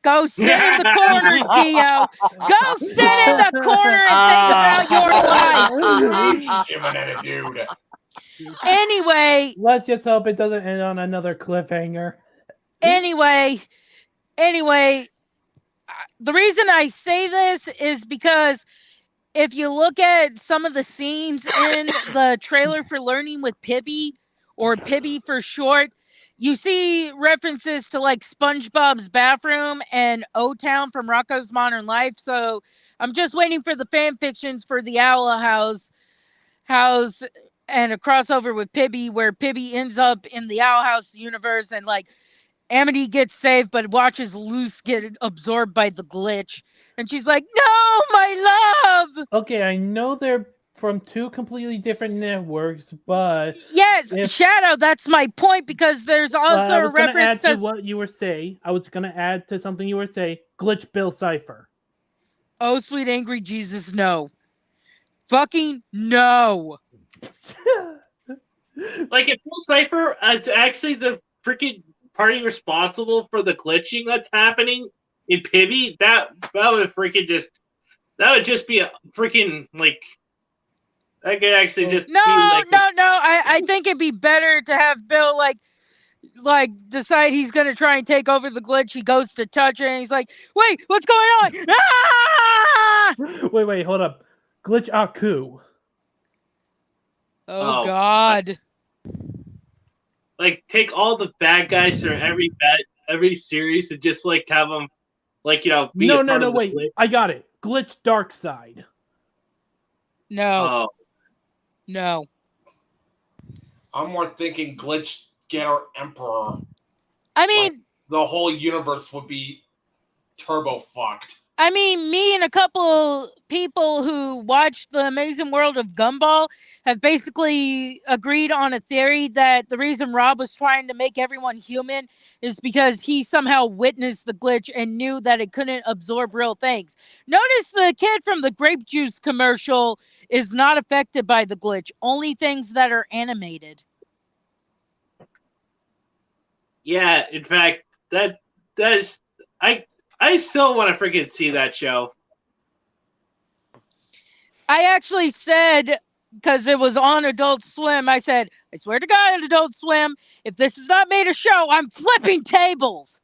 Go sit in the corner, Dio. Go sit in the corner and think about your life. Human dude. Anyway, Let's just hope it doesn't end on another cliffhanger. Anyway, the reason I say this is because if you look at some of the scenes in the trailer for Learning with Pibby, or Pibby for short, you see references to like SpongeBob's bathroom and O-Town from Rocko's Modern Life. So I'm just waiting for the fan fictions for the Owl House and a crossover with Pibby where Pibby ends up in the Owl House universe and like Amity gets saved but watches Luce get absorbed by the glitch. And she's like, no, my love! Okay, I know they're from two completely different networks, but yes, Shadow, that's my point because there's also I a was gonna reference add to what you were saying. I was gonna add to something you were saying. Glitch Bill Cipher. Oh, sweet angry Jesus, no. Fucking no. Like if Bill Cipher is actually the freaking party responsible for the glitching that's happening in Pibby, that would freaking just be a freaking like that could actually just no. be like I think it'd be better to have Bill like decide he's gonna try and take over the glitch. He goes to touch it and he's like, wait, what's going on? Ah! Wait, hold up. Glitch Aku. Oh God. Like take all the bad guys from every series and just like have them like be a part of the wait. glitch. I got it. Glitch Dark Side. No. No. I'm more thinking Glitch Getter Emperor. I mean, like, the whole universe would be turbo fucked. I mean, me and a couple people who watched The Amazing World of Gumball have basically agreed on a theory that the reason Rob was trying to make everyone human is because he somehow witnessed the glitch and knew that it couldn't absorb real things. Notice the kid from the grape juice commercial is not affected by the glitch, only things that are animated. Yeah, in fact, that's I still want to freaking see that show. I actually said, because it was on Adult Swim, I said, I swear to God, Adult Swim, if this is not made a show, I'm flipping tables.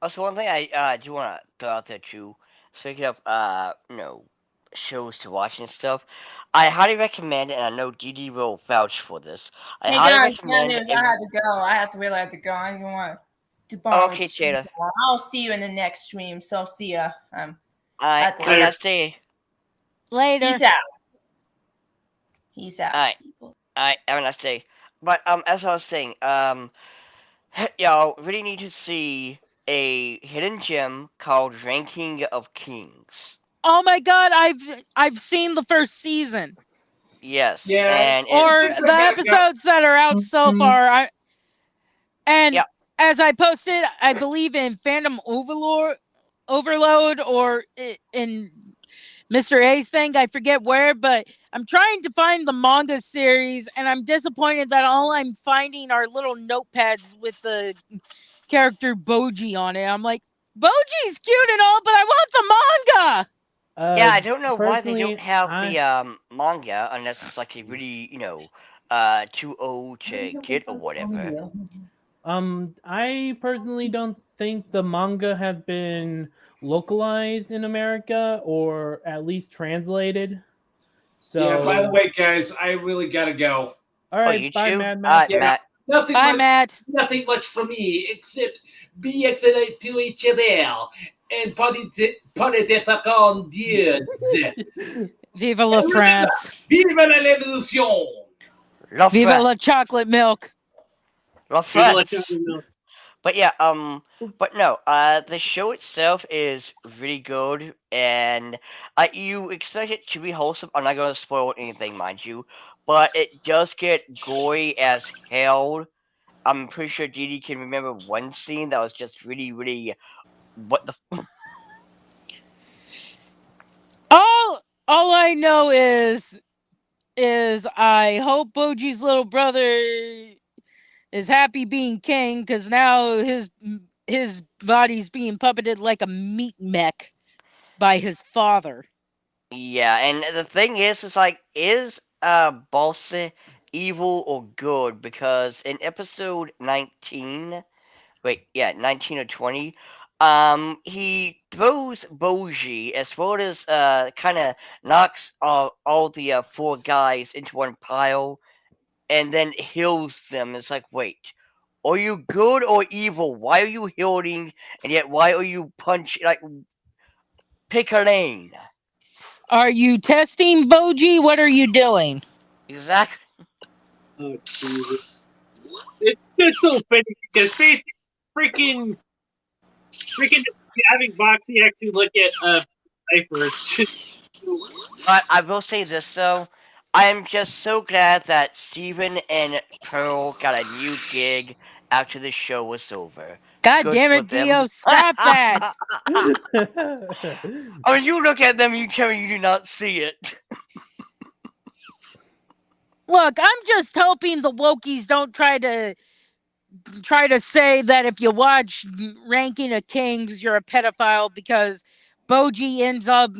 Also, one thing I do want to throw out there too. Speaking of shows to watch and stuff, I highly recommend, and I know DD will vouch for this. I Hey highly guys, yeah, recommend. news. I had to go. I have to really have to go. I don't want to Oh, bother okay, with stream. Jada. I'll see you in the next stream. So see ya. Alright, That's it. have a nice day. Later. Peace out. Peace out, Alright. people. Alright, have a nice day. But as I was saying, y'all really need to see a hidden gem called Ranking of Kings. Oh my god, I've seen the first season. Yes, Yeah, and Or it's- the episodes that are out so far. Yep. As I posted, I believe in Fandom Overload or in Mr. A's thing, I forget where, but I'm trying to find the manga series, and I'm disappointed that all I'm finding are little notepads with the character Boji on it. I'm like, Boji's cute and all, but I want the manga. Yeah, I don't know why they personally, don't have I- the manga unless it's like a really, too old to get or whatever. I personally don't think the manga has been localized in America or at least translated. So, Yeah, by the way, guys, I really gotta go. all right, you bye, too? Mad Alright, Matt. Yeah. Matt. Nothing Bye, much, Matt. nothing much for me except be excellent to each other and party de fucking Dieu. Vive la France. Vive la révolution! La Vive France. la chocolate milk. La People like France. to know. But yeah, but no, the show itself is really good, and you expect it to be wholesome. I'm not gonna spoil anything, mind you, but it does get gory as hell. I'm pretty sure Didi can remember one scene that was just really, really, what the. All I know is I hope Boji's little brother is happy being king, because now his body's being puppeted like a meat mech by his father. Yeah, and the thing is like, is Bossy evil or good? Because in episode 19, wait, yeah, 19 or 20, he throws Boji as well as kind of knocks all the four guys into one pile, and then heals them. It's like, wait, are you good or evil? Why are you healing, and yet why are you punching? Like, pick a lane. Are you testing Boji? What are you doing? Exactly. Oh, Jesus. It's just so funny because freaking having Boxy actually look at Cypher. But I will say this though, I am just so glad that Steven and Pearl got a new gig after the show was over. God Good damn for it, them. Dio, stop that. I mean, you look at them, you tell me you do not see it. Look, I'm just hoping the wokies don't try to say that if you watch Ranking of Kings, you're a pedophile because Boji ends up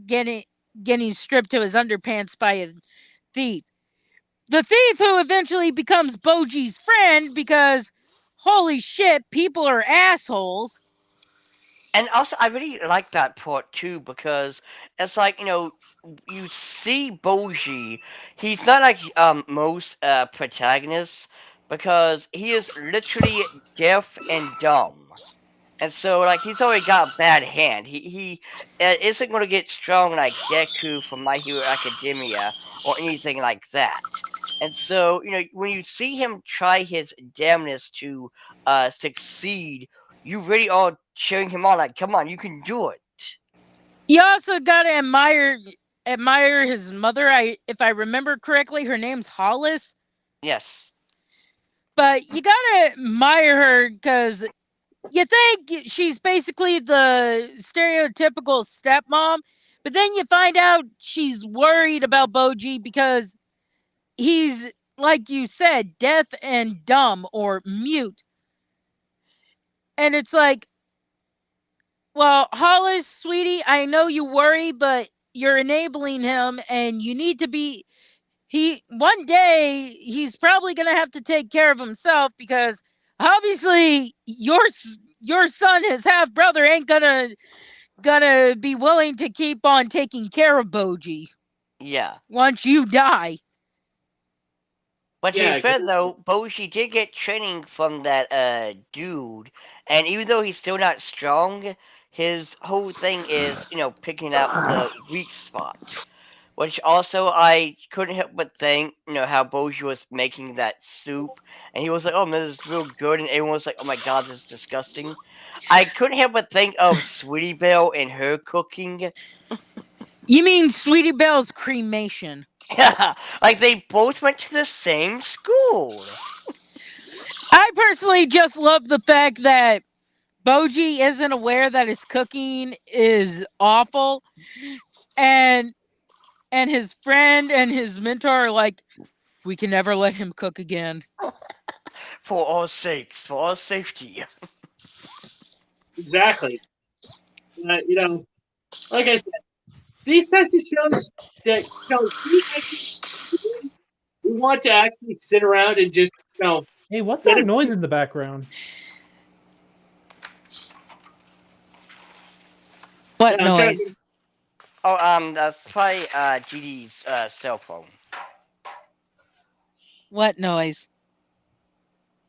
getting stripped to his underpants by a thief. The thief who eventually becomes Boji's friend because, holy shit, people are assholes. And also, I really like that part too because it's like, you see Boji, he's not like most protagonists because he is literally deaf and dumb. And so, like, he's already got a bad hand. He isn't going to get strong like Deku from My Hero Academia or anything like that. And so, when you see him try his damnness to succeed, you really are cheering him on. Like, come on, you can do it. You also gotta admire his mother. If I remember correctly, her name's Hollis. Yes. But you gotta admire her because you think she's basically the stereotypical stepmom, but then you find out she's worried about Boji because he's, like you said, deaf and dumb or mute. And it's like, well, Hollis, sweetie, I know you worry, but you're enabling him, and you need to be. One day he's probably gonna have to take care of himself because obviously your son, his half brother, ain't gonna be willing to keep on taking care of Boji Yeah. once you die. But to Yeah, be fair though, Boji did get training from that dude, and even though he's still not strong, his whole thing is, picking out the weak spot. Which also I couldn't help but think, how Boji was making that soup, and he was like, "Oh man, this is real good," and everyone was like, "Oh my god, this is disgusting." I couldn't help but think of Sweetie Belle and her cooking. You mean Sweetie Belle's cremation? Like they both went to the same school. I personally just love the fact that Boji isn't aware that his cooking is awful, and his friend and his mentor are like, we can never let him cook again. For all sakes, for all safety. exactly. Like I said, these types of shows that we want to actually sit around and just Hey, what's get that a- noise in the background? What I'm trying to noise? think- Oh, that's probably GD's cell phone. What noise?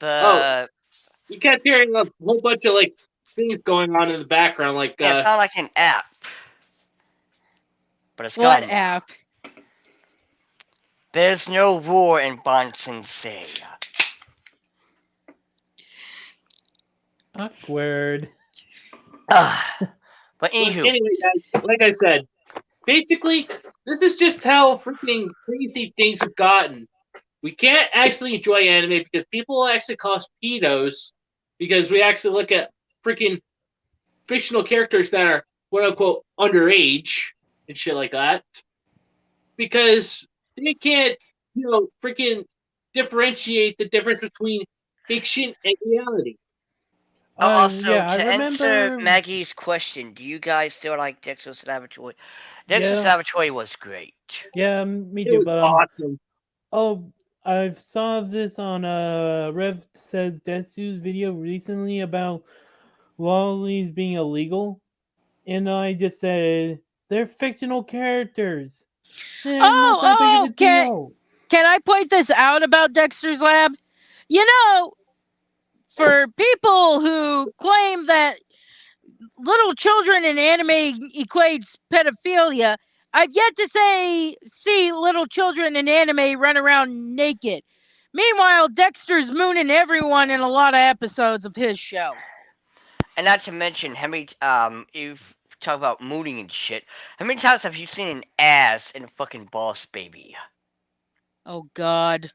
The you kept hearing a whole bunch of things going on in the background, like yeah, it's not like an app, but it's What gone. app? There's no war in Bon Sensei. Awkward. But anywho, anyway, guys, like I said, basically, this is just how freaking crazy things have gotten. We can't actually enjoy anime because people actually call us pedos because we actually look at freaking fictional characters that are quote unquote underage and shit like that because they can't, freaking differentiate the difference between fiction and reality. also Yeah, I to answer remember. Maggie's question, do you guys still like Dexter's Laboratory? Dexter's Yeah, Laboratory was great. yeah, me It too. was But awesome. oh, I saw this on Rev Says Detsu's video recently about lollies being illegal, and I just said they're fictional characters. Not that big of a deal. Can I point this out about Dexter's Lab? You know, for people who claim that little children in anime equates pedophilia, I've yet to see little children in anime run around naked. Meanwhile, Dexter's mooning everyone in a lot of episodes of his show. And not to mention, how many you've talk about mooning and shit. How many times have you seen an ass in a fucking Boss Baby? Oh God.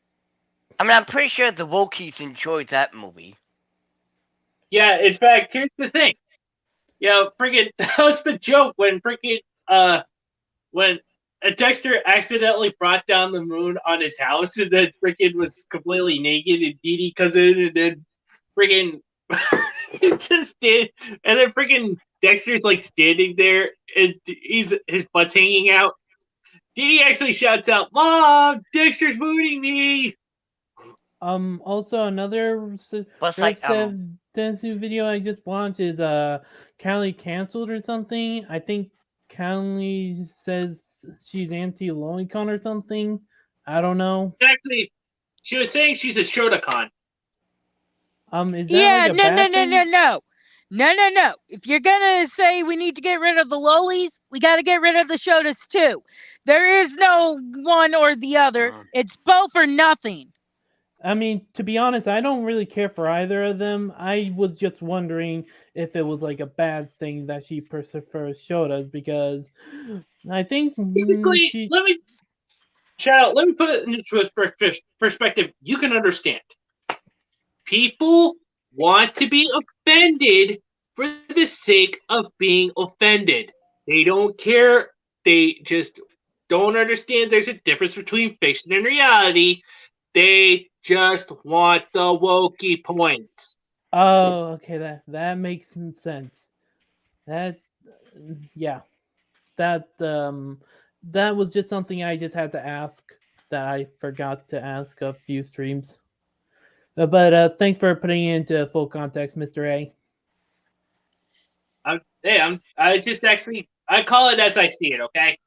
I mean, I'm pretty sure the Wokies enjoyed that movie. Yeah, in fact, here's the thing. Freaking that was the joke when freaking when Dexter accidentally brought down the moon on his house and then freaking was completely naked and Dee Dee comes in and then freaking he just did and then freaking Dexter's standing there and his butt's hanging out. Dee Dee actually shouts out, "Mom, Dexter's mooning me!" Also another But it's Detsu video I just watched is Callie canceled or something. I think Callie says she's anti lolicon or something. I don't know. Actually, she was saying she's a Shotokan. Is that Yeah, like a bad thing? No. If you're gonna say we need to get rid of the lolies, we gotta get rid of the shotas too. There is no one or the other. It's both or nothing. I mean, to be honest, I don't really care for either of them. I was just wondering if it was like a bad thing that she prefers shotas because I think Basically, let me put it into perspective. You can understand. People want to be offended for the sake of being offended. They don't care. They just don't understand there's a difference between fiction and reality. They just want the wokey points. Oh, okay, that makes some sense. That yeah. That was just something I just had to ask that I forgot to ask a few streams. But thanks for putting it into full context, Mr. A. I just actually I call it as I see it. Okay.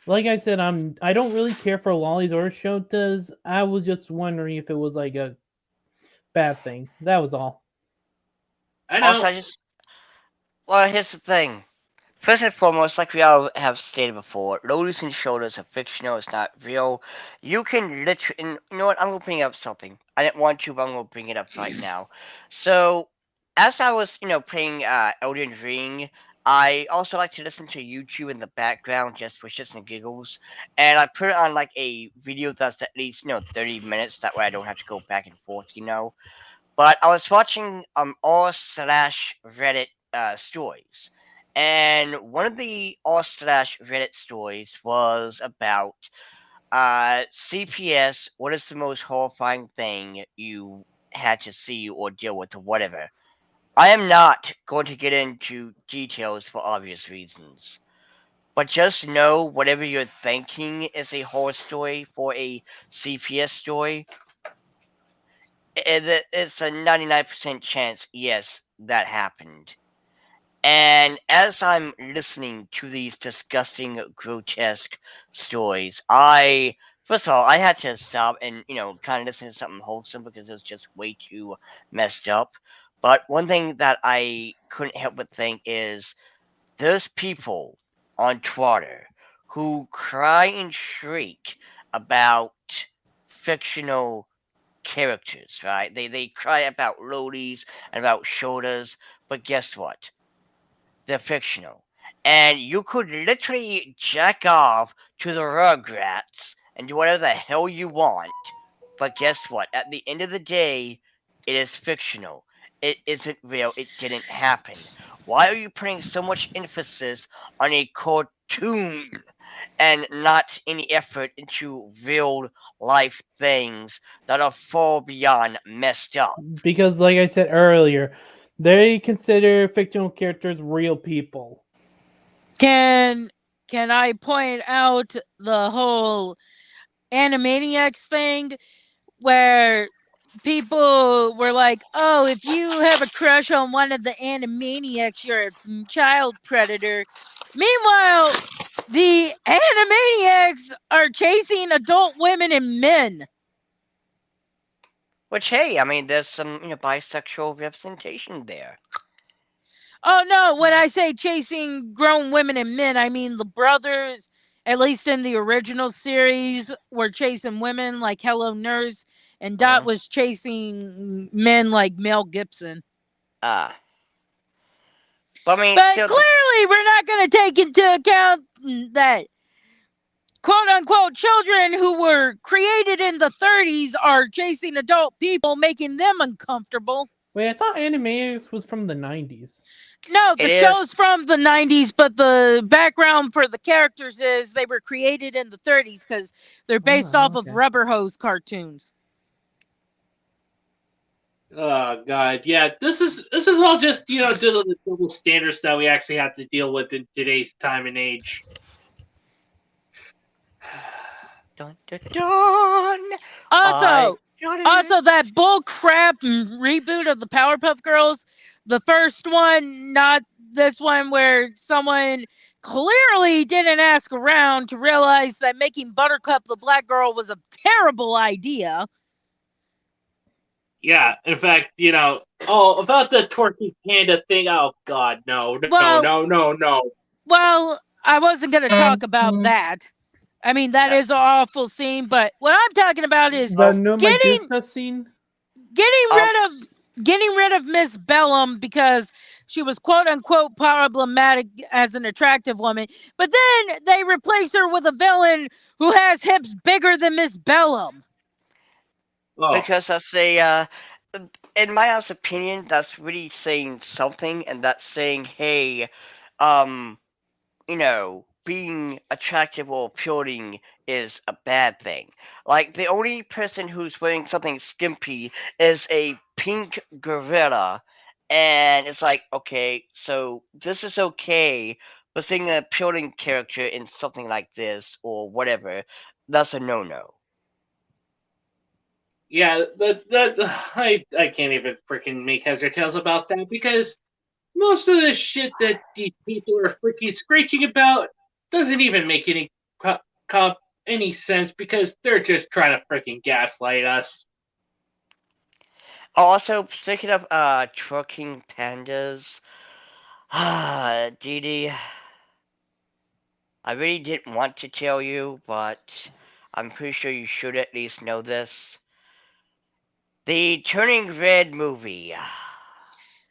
Like I said, I don't really care for lollies or shotas. I was just wondering if it was like a bad thing. That was all. I Also, know. well, here's the thing. First and foremost, like we all have stated before, lotus and shoulders are fictional. It's not real. You can literally, and you know what? I'm gonna bring up something. I didn't want to, but I'm gonna bring it up right now. So, as I was, playing Elden Ring, I also like to listen to YouTube in the background just for shits and giggles, and I put it on like a video that's at least 30 minutes. That way, I don't have to go back and forth. But I was watching r slash Reddit stories, and one of the r slash Reddit stories was about CPS. What is the most horrifying thing you had to see or deal with or whatever? I am not going to get into details for obvious reasons. But just know whatever you're thinking is a horror story for a CPS story, it's a 99% chance, yes, that happened. And as I'm listening to these disgusting, grotesque stories, first of all, I had to stop and, kind of listen to something wholesome because it was just way too messed up. But one thing that I couldn't help but think is there's people on Twitter who cry and shriek about fictional characters, right? They cry about lodies and about shoulders, but guess what? They're fictional. And you could literally jack off to the Rugrats and do whatever the hell you want. But guess what? At the end of the day, it is fictional. It isn't real. It didn't happen. Why are you putting so much emphasis on a cartoon and not any effort into real life things that are far beyond messed up? Because, like I said earlier, they consider fictional characters real people. Can I point out the whole Animaniacs thing where people were like, "Oh, if you have a crush on one of the Animaniacs, you're a child predator." Meanwhile, the Animaniacs are chasing adult women and men. Which, hey, I mean, there's some bisexual representation there. Oh no, when I say chasing grown women and men, I mean the brothers, at least in the original series, were chasing women like Hello Nurse, and Dot was chasing men like Mel Gibson. But I mean, But still, clearly, we're not going to take into account that quote unquote children who were created in the 30s are chasing adult people, making them uncomfortable. Wait, I thought Animaniacs was from the 90s. No, the It show's from the 90s, but the background for the characters is they were created in the 30s because they're based off of okay. Rubber Hose cartoons. Oh God, yeah. This is all just dealing with the double standards that we actually have to deal with in today's time and age. Dun, dun, dun. Also, that bull crap reboot of the Powerpuff Girls, the first one, not this one, where someone clearly didn't ask around to realize that making Buttercup the black girl was a terrible idea. Yeah, in fact, about the Torky Panda thing. Oh God, no. Well, I wasn't going to talk about that. I mean, that is an awful scene, but what I'm talking about is The No Medusa scene? Getting rid of Miss Bellum because she was quote unquote problematic as an attractive woman, but then they replace her with a villain who has hips bigger than Miss Bellum. Oh. Because I say, in my honest opinion, that's really saying something, and that's saying, hey, being attractive or appealing is a bad thing. Like, the only person who's wearing something skimpy is a pink gorilla, and it's like, okay, so this is okay, but seeing an appealing character in something like this, or whatever, that's a no-no. Yeah, I can't even freaking make heads or tails about that because most of the shit that these people are freaking screeching about doesn't even make any any sense because they're just trying to freaking gaslight us. Also, speaking of trucking pandas, Dee Dee, I really didn't want to tell you, but I'm pretty sure you should at least know this. The Turning Red movie.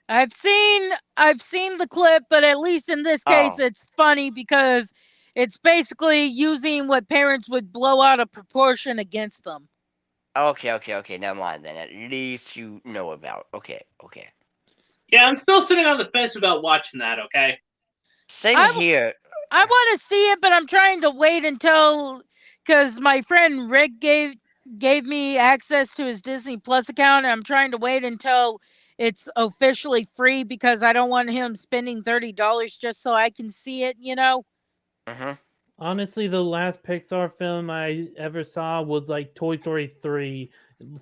I've seen the clip, but at least in this case, Oh. it's funny because it's basically using what parents would blow out of proportion against them. Okay, never mind then. At least you know about. Okay. Yeah, I'm still sitting on the fence about watching that, okay? Same I- here. I want to see it, but I'm trying to wait until because my friend Rick gave me access to his Disney Plus account, and I'm trying to wait until it's officially free because I don't want him spending $30 just so I can see it. You know. Mm-hmm. Honestly, the last Pixar film I ever saw was like Toy Story 3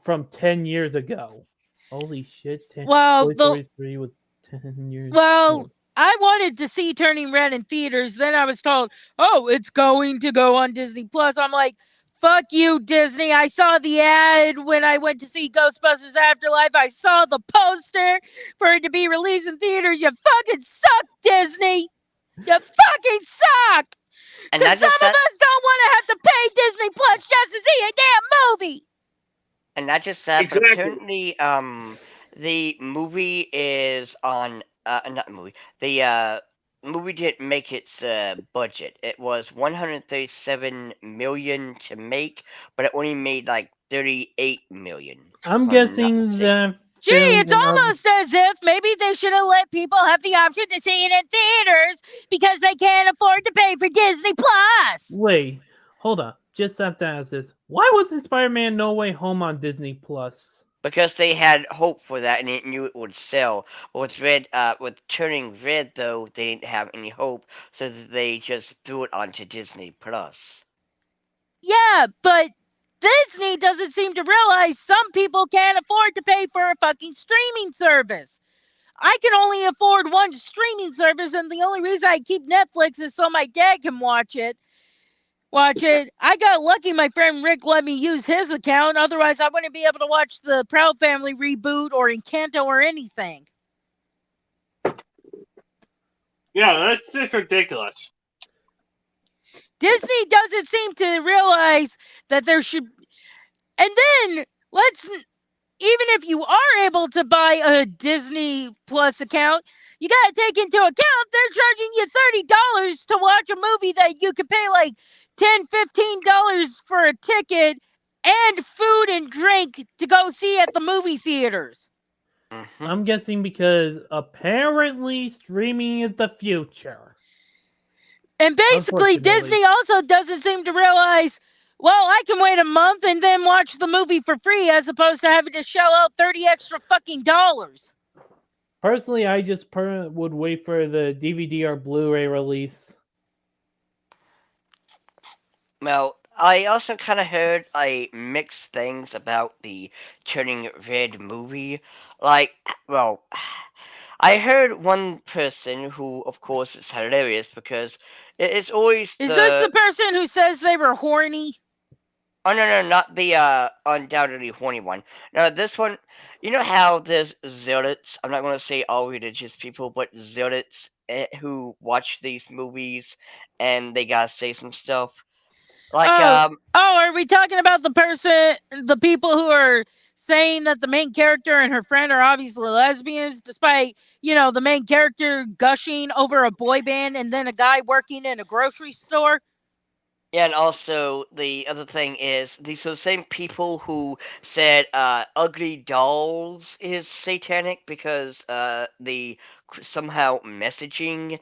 from 10 years ago. Holy shit. Well, Toy Story 3 was 10 years Well, I wanted to see Turning Red in theaters. Then I was told, "Oh, it's going to go on Disney Plus." I'm like, "Fuck you, Disney." I saw the ad when I went to see Ghostbusters Afterlife. I saw the poster for it to be released in theaters. You fucking suck, Disney. You fucking suck. And Because not some just of that. us don't want to have to pay Disney Plus just to see a damn movie. And not just that, but Exactly. apparently, the movie is on. Not the movie. The movie didn't make its budget. It was 137 million to make, but it only made like 38 million. I'm if not guessing mistaken. that Gee, film it's went out- almost as if maybe they should have let people have the option to see it in theaters because they can't afford to pay for Disney Plus. Wait, hold on. Just have to ask this. Why wasn't Spider-Man No Way Home on Disney Plus? Because they had hope for that and they knew it would sell. But with Turning Red though, they didn't have any hope, so they just threw it onto Disney Plus. Yeah, but Disney doesn't seem to realize some people can't afford to pay for a fucking streaming service. I can only afford one streaming service, and the only reason I keep Netflix is so my dad can watch it. I got lucky my friend Rick let me use his account. Otherwise, I wouldn't be able to watch the Proud Family reboot or Encanto or anything. Yeah, that's just ridiculous. Disney doesn't seem to realize that there should. And then, even if you are able to buy a Disney Plus account, you got to take into account they're charging you $30 to watch a movie that you could pay like $10, $15 for a ticket and food and drink to go see at the movie theaters. Mm-hmm. I'm guessing because apparently streaming is the future. And basically, Unfortunately. Disney also doesn't seem to realize, well, I can wait a month and then watch the movie for free as opposed to having to shell out 30 extra fucking dollars. Personally, I just would wait for the DVD or Blu-ray release. Well, I also kind of heard mixed things about the Turning Red movie. Like, well, I heard one person who, of course, is hilarious because it's always Is this the person who says they were horny? Oh no, not the undoubtedly horny one. No, this one. You know how there's zealots. I'm not going to say all religious people, but zealots who watch these movies and they gotta say some stuff. Like are we talking about the people who are saying that the main character and her friend are obviously lesbians, despite, the main character gushing over a boy band and then a guy working in a grocery store? Yeah, and also the other thing is these are the same people who said ugly dolls is satanic because the somehow messaging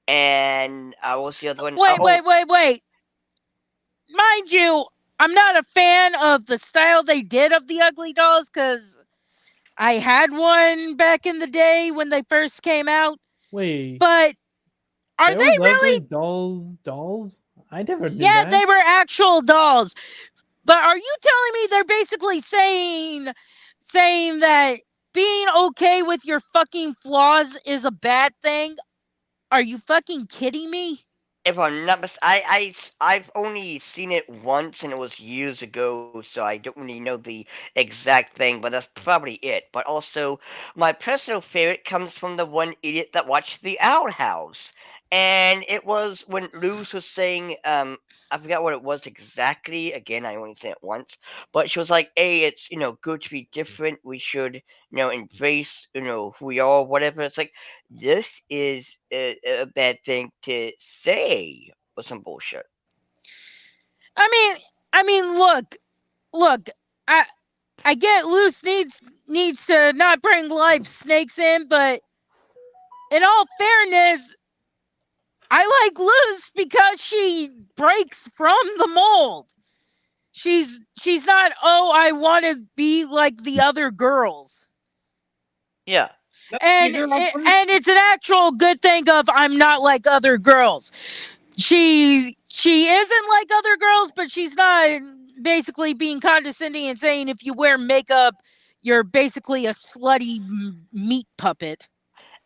and what's the other one? Wait. Mind you, I'm not a fan of the style they did of the ugly dolls because I had one back in the day when they first came out. Wait. But are there they was really dolls? I never knew Yeah, that. they were actual dolls. But are you telling me they're basically saying that being okay with your fucking flaws is a bad thing? Are you fucking kidding me? If I'm not I've only seen it once, and it was years ago, so I don't really know the exact thing, but that's probably it. But also, my personal favorite comes from the one idiot that watched The Outhouse, and it was when Luz was saying, I forgot what it was exactly. Again, I only seen it once, but she was like, "Hey, it's good to be different. We should embrace who we are, whatever." It's like, this is a bad thing to say, or some bullshit. I mean, look. I get Luce needs to not bring live snakes in, but in all fairness, I like Luce because she breaks from the mold. She's not, oh, I want to be like the other girls. Yeah. And it's an actual good thing of I'm not like other girls. She isn't like other girls, but she's not basically being condescending and saying if you wear makeup, you're basically a slutty meat puppet.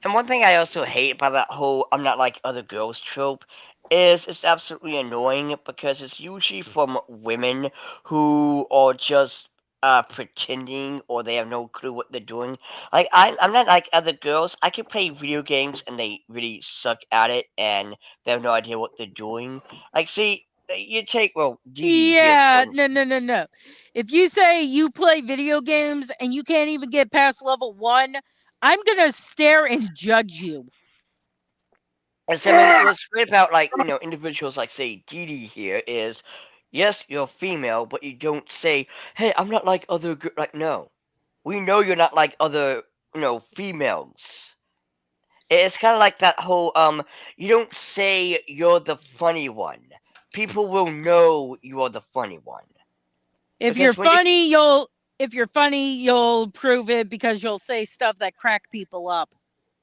And one thing I also hate about that whole "I'm not like other girls" trope is it's absolutely annoying because it's usually from women who are just pretending, or they have no clue what they're doing. Like, I'm not like other girls. I can play video games and they really suck at it and they have no idea what they're doing. Like, see, you take, well, Dee Yeah, here, no. If you say you play video games and you can't even get past level 1, I'm gonna stare and judge you. And so, I mean, what's great about, like, individuals like, say, Dee here is, yes, you're female, but you don't say, "Hey, I'm not like other like, no. We know you're not like other, females. It's kind of like that whole, you don't say you're the funny one. People will know you are the funny one. If Because you're funny, you'll prove it because you'll say stuff that crack people up.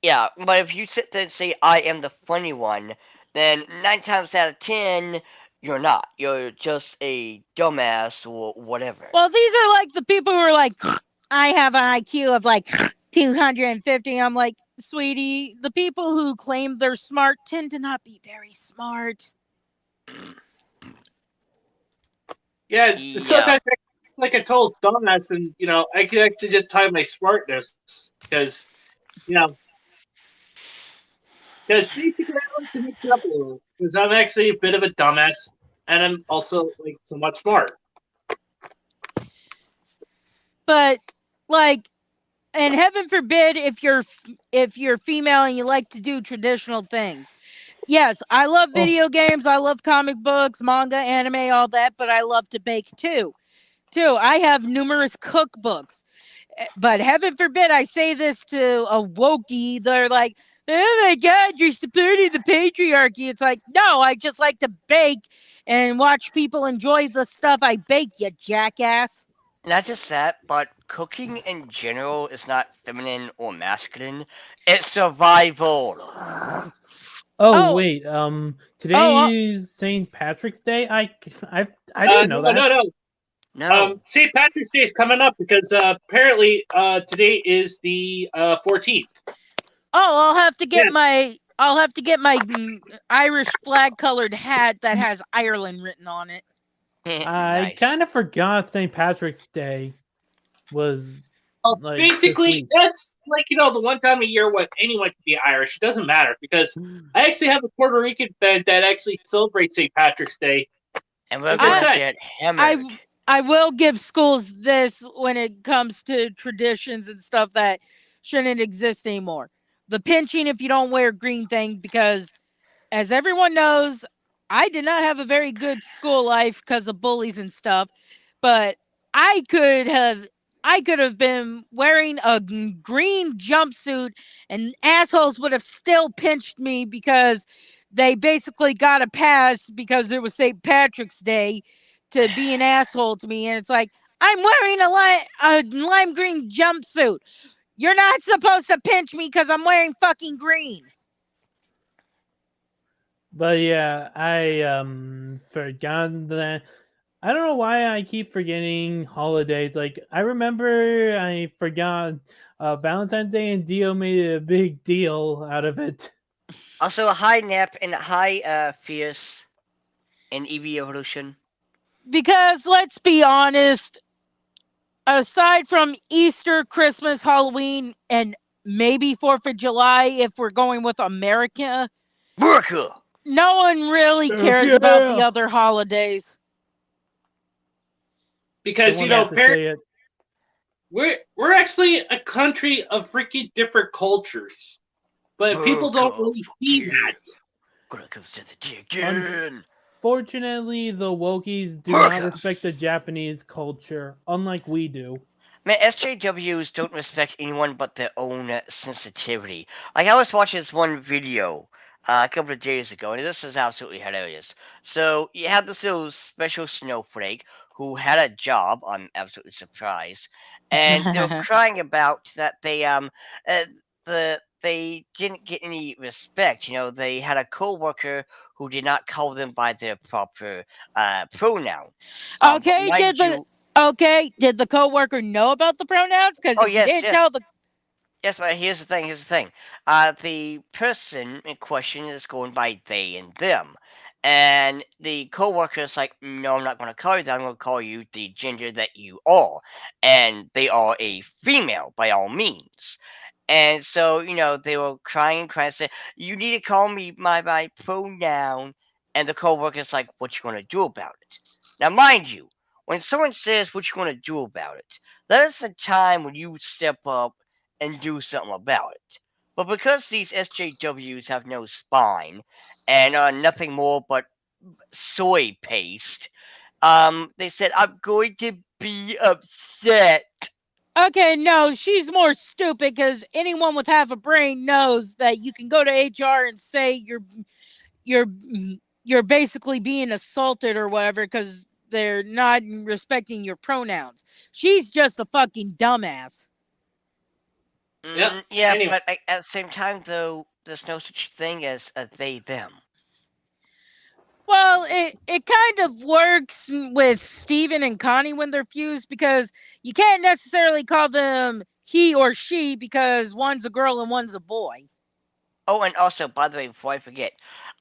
Yeah, but if you sit there and say, "I am the funny one," then 9 times out of 10, you're not. You're just a dumbass or whatever. Well, these are like the people who are like, I have an IQ of like 250. I'm like, sweetie, the people who claim they're smart tend to not be very smart. Yeah, Yeah. sometimes I like a total dumbass, and I could actually just hide my smartness because basically I like to mix it up a little because I'm actually a bit of a dumbass, and I'm also like somewhat smart. But like, and heaven forbid if you're female and you like to do traditional things. Yes, I love video games, I love comic books, manga, anime, all that, but I love to bake too. I have numerous cookbooks. But heaven forbid I say this to a wokey. They're like, oh my God, you're supporting the patriarchy. It's like, no, I just like to bake and watch people enjoy the stuff I bake, you jackass. Not just that, but cooking in general is not feminine or masculine. It's survival. Wait. Today is St. Patrick's Day. I didn't know that. No. St. Patrick's Day is coming up because apparently today is the 14th. Oh, I'll have to get my Irish flag colored hat that has Ireland written on it. I kind of forgot St. Patrick's Day was like basically that's like the one time a year when anyone can be Irish. It doesn't matter because I actually have a Puerto Rican band that actually celebrates St. Patrick's Day. And we're gonna get hammered. I will give schools this when it comes to traditions and stuff that shouldn't exist anymore. The pinching if you don't wear green thing, because as everyone knows, I did not have a very good school life because of bullies and stuff, but I could have been wearing a green jumpsuit and assholes would have still pinched me because they basically got a pass because it was St. Patrick's Day to be an asshole to me. And it's like, I'm wearing a lime green jumpsuit. You're not supposed to pinch me because I'm wearing fucking green. But yeah, I forgot that I don't know why I keep forgetting holidays. Like, I remember I forgot Valentine's Day, and Dio made a big deal out of it. Also, hi Nap and hi Fierce and EV Evolution. Because let's be honest, aside from Easter, Christmas, Halloween, and maybe 4th of July, if we're going with America, America! no one really cares Yeah. about the other holidays. Because Someone have to say it. we're actually a country of freaking different cultures, but people don't really see that. Gonna come to the again. Fortunately, the Wokies do not respect the Japanese culture, unlike we do. Man, SJWs don't respect anyone but their own sensitivity. Like, I was watching this one video a couple of days ago, and this is absolutely hilarious. So, you had this little special snowflake who had a job, I'm absolutely surprised, and they were crying about that they didn't get any respect. You know, they had a coworker who did not call them by their proper pronoun. Okay, mind you, did the coworker know about the pronouns? Because Oh, if yes, you didn't yes. tell the Yes, but here's the thing. The person in question is going by they and them, and the coworker is like, "No, I'm not going to call you that. I'm going to call you the gender that you are, and they are a female by all means." And so, they were crying, saying, "You need to call me my pronoun." And the coworker's like, "What you going to do about it?" Now, mind you, when someone says, "What you going to do about it?" that is the time when you step up and do something about it. But because these SJWs have no spine and are nothing more but soy paste, they said, "I'm going to be upset." Okay, no, she's more stupid because anyone with half a brain knows that you can go to HR and say you're you're basically being assaulted or whatever because they're not respecting your pronouns. She's just a fucking dumbass. Yep. Yeah, Anyway. but at the same time, though, there's no such thing as a they-them. Well, it kind of works with Steven and Connie when they're fused because you can't necessarily call them he or she because one's a girl and one's a boy. Oh, and also, by the way, before I forget,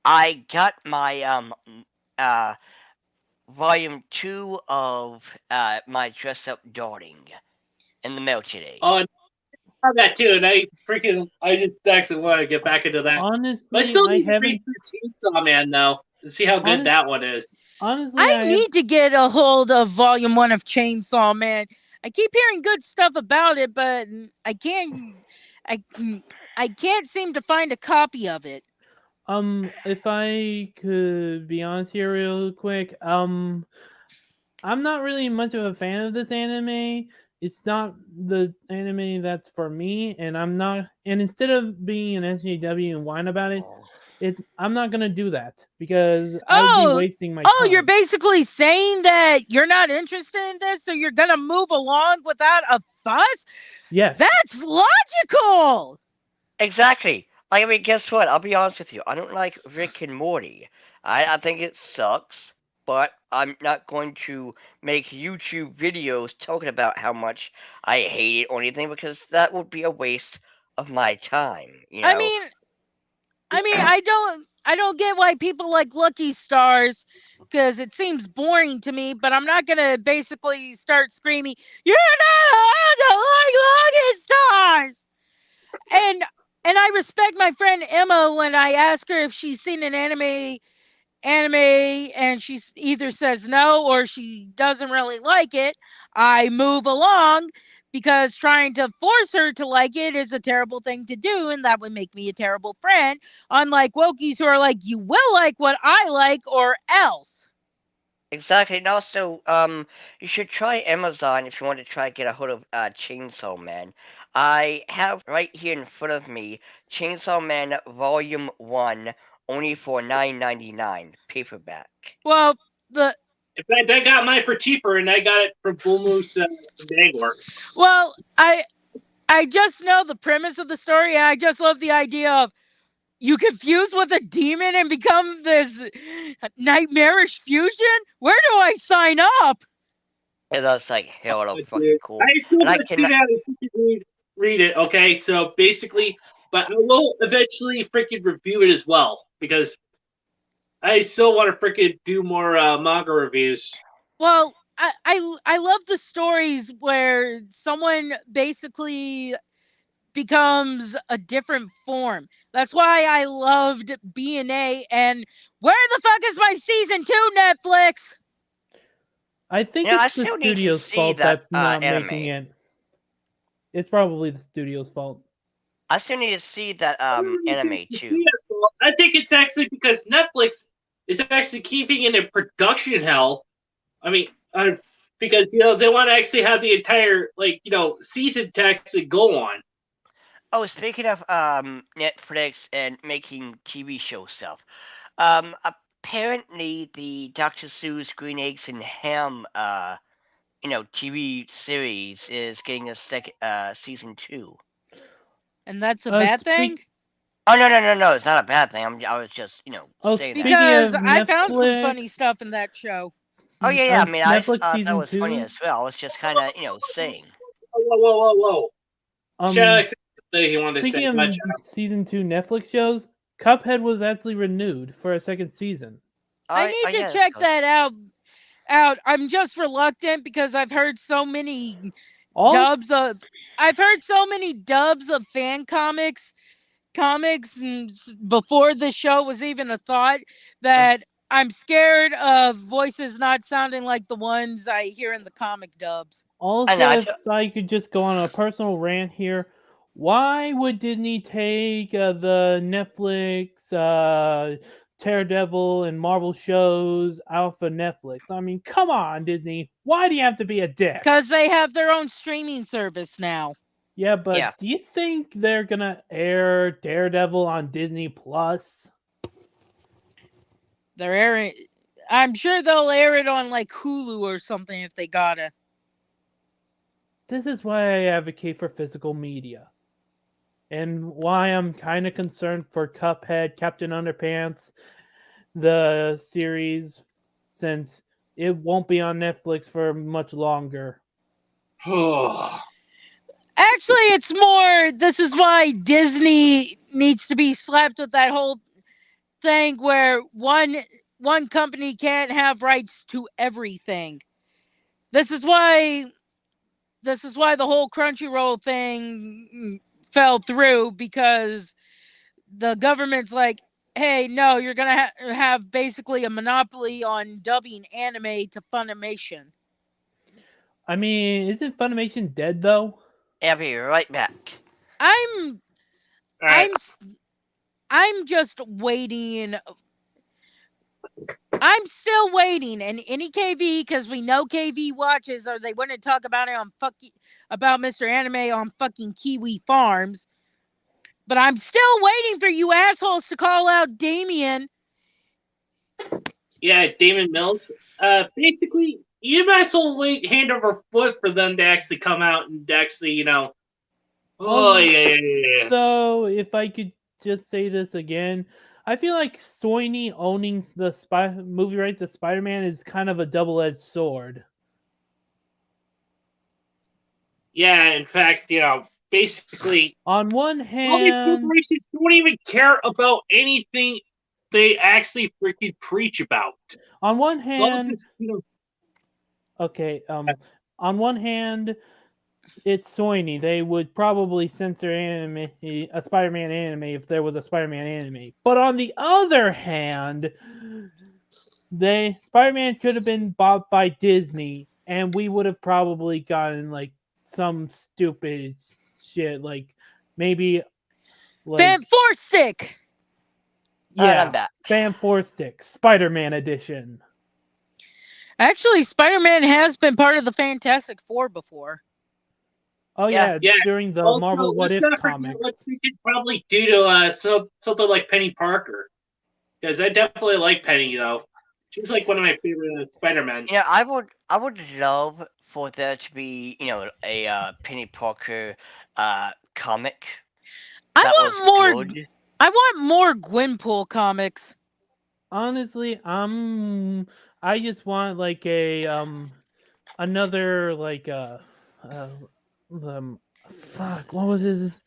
I got my volume 2 of my dress up darting in the mail today. Oh, I saw that too, and I just actually want to get back into that. Honestly, But I still need to haven't. read through Chainsaw Man though and see how good that one is. Honestly, I need to get a hold of Volume 1 of Chainsaw Man. I keep hearing good stuff about it, but I can't seem to find a copy of it. If I could be honest here real quick, I'm not really much of a fan of this anime. It's not the anime that's for me, and instead of being an SJW and whine about it, I'm not gonna do that because I'd be wasting my time. Oh, you're basically saying that you're not interested in this, so you're gonna move along without a fuss? Yes. That's logical! Exactly. I mean, guess what? I'll be honest with you. I don't like Rick and Morty. I think it sucks, but I'm not going to make YouTube videos talking about how much I hate it or anything because that would be a waste of my time. I mean, I don't get why people like Lucky Stars because it seems boring to me, but I'm not gonna basically start screaming, "You're not allowed to like Lucky Stars!" And I respect my friend Emma when I ask her if she's seen an anime and she either says no or she doesn't really like it. I move along because trying to force her to like it is a terrible thing to do, and that would make me a terrible friend, unlike Wokies who are like, you will like what I like or else. Exactly, and also, you should try Amazon if you want to try to get a hold of Chainsaw Man. I have right here in front of me Chainsaw Man Volume 1, only for $9.99 paperback. Well, in fact, I got mine for cheaper, and I got it from Bull Moose Bangor. Well, I just know the premise of the story, and I just love the idea of you confuse with a demon and become this nightmarish fusion? Where do I sign up? It looks like hell Dude, fucking cool. I still And I want to sit cannot. down and freaking read it. Okay, so basically, but I will eventually freaking review it as well because I still want to freaking do more manga reviews. Well, I love the stories where someone basically becomes a different form. That's why I loved B&A. And where the fuck is my season 2, Netflix? I think Yeah, I it's the still need to studio's see fault that that's not anime. making it. It's probably the studio's fault. I still need to see that anime too. I think it's actually because Netflix is actually keeping it in production hell. I mean, because they want to actually have the entire season to actually go on. Oh, speaking of Netflix and making TV show stuff, apparently the Dr. Seuss Green Eggs and Ham TV series is getting a second season 2. And that's a bad thing? Oh no! It's not a bad thing. I was just saying that. Because of I found some Netflix- funny stuff in that show. Oh yeah. I mean, I Netflix thought that season was funny 2. as well. I was just kind of saying. Whoa! Shadow he wanted to say. Speaking of season 2 Netflix shows, Cuphead was actually renewed for a second season. I need to check that out. I'm just reluctant because I've heard so many dubs of fan comics and before the show was even a thought that I'm scared of voices not sounding like the ones I hear in the comic dubs. Also, if I could just go on a personal rant here, why would Disney take the Netflix Daredevil and Marvel shows out for Netflix? I mean, come on, Disney. Why do you have to be a dick? Because they have their own streaming service now. Yeah, but do you think they're gonna air Daredevil on Disney Plus? They're airing. I'm sure they'll air it on like Hulu or something if they gotta. This is why I advocate for physical media. And why I'm kind of concerned for Cuphead, Captain Underpants, the series, since it won't be on Netflix for much longer. Actually, it's more. This is why Disney needs to be slapped with that whole thing where one company can't have rights to everything. This is why the whole Crunchyroll thing fell through, because the government's like, hey, no, you're gonna have basically a monopoly on dubbing anime to Funimation. I mean, isn't Funimation dead though? I'll be right back. I'm just waiting. I'm still waiting, and any KV, because we know KV watches, or they wouldn't talk about it on about Mr. Anime on fucking Kiwi Farms. But I'm still waiting for you assholes to call out Damien. Yeah, Damon Mills. Basically, you might as well wait hand over foot for them to actually come out and actually, Oh, yeah. So, if I could just say this again, I feel like Sony owning the movie rights to Spider-Man is kind of a double-edged sword. Yeah, in fact, basically, on one hand, all these corporations don't even care about anything they actually freaking preach about. On one hand, on one hand, it's Sony. They would probably censor a Spider-Man anime if there was a Spider-Man anime. But on the other hand, Spider-Man could have been bought by Disney, and we would have probably gotten like some stupid shit, like maybe Fan Force Stick. Yeah, Fan Force Stick, Spider-Man edition. Actually, Spider-Man has been part of the Fantastic Four before. Oh yeah, during the Marvel What If comics. What we could probably do to something like Penny Parker, because I definitely like Penny though. She's like one of my favorite Spider-Man. Yeah, I would love for there to be a Penny Parker comic. I want more. Good. I want more Gwenpool comics. Honestly, I just want like a another like uh fuck, what was his?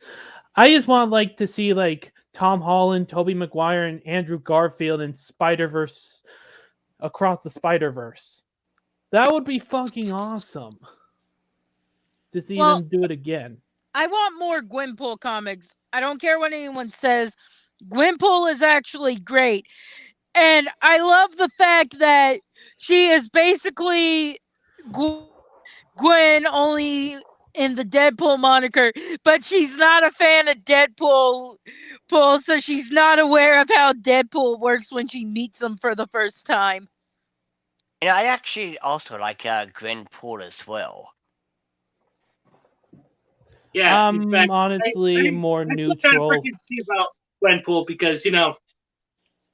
I just want like to see like Tom Holland, Tobey Maguire, and Andrew Garfield in Spider-Verse across the Spider-Verse. That would be fucking awesome to see Well, them do it again. I want more Gwenpool comics. I don't care what anyone says. Gwenpool is actually great. And I love the fact that she is basically Gwen only in the Deadpool moniker, but she's not a fan of Deadpool, so she's not aware of how Deadpool works when she meets him for the first time. And I actually also like Gwenpool as well. Yeah, in fact, Honestly more I still kind of neutral. freaking see about Gwenpool because I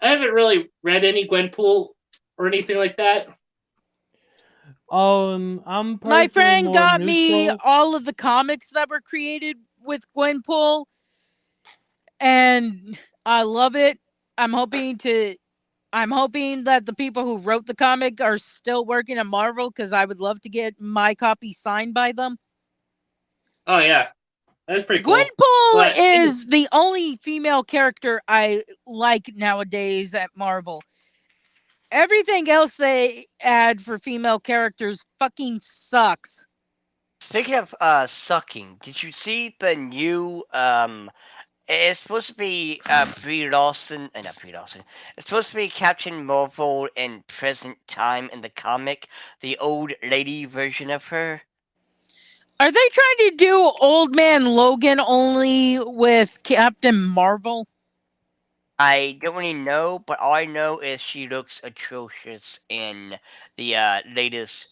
haven't really read any Gwenpool or anything like that. I'm My personally friend more got me neutral. all of the comics that were created with Gwenpool, and I love it. I'm hoping that the people who wrote the comic are still working at Marvel because I would love to get my copy signed by them. Oh yeah, that's pretty cool. Gwenpool But is the only female character I like nowadays at Marvel. Everything else they add for female characters fucking sucks. Speaking of sucking, did you see the new it's supposed to be Brie Larson, not Brie Larson. It's supposed to be Captain Marvel in present time in the comic, the old lady version of her. Are they trying to do Old Man Logan only with Captain Marvel? I don't really know, but all I know is she looks atrocious in the latest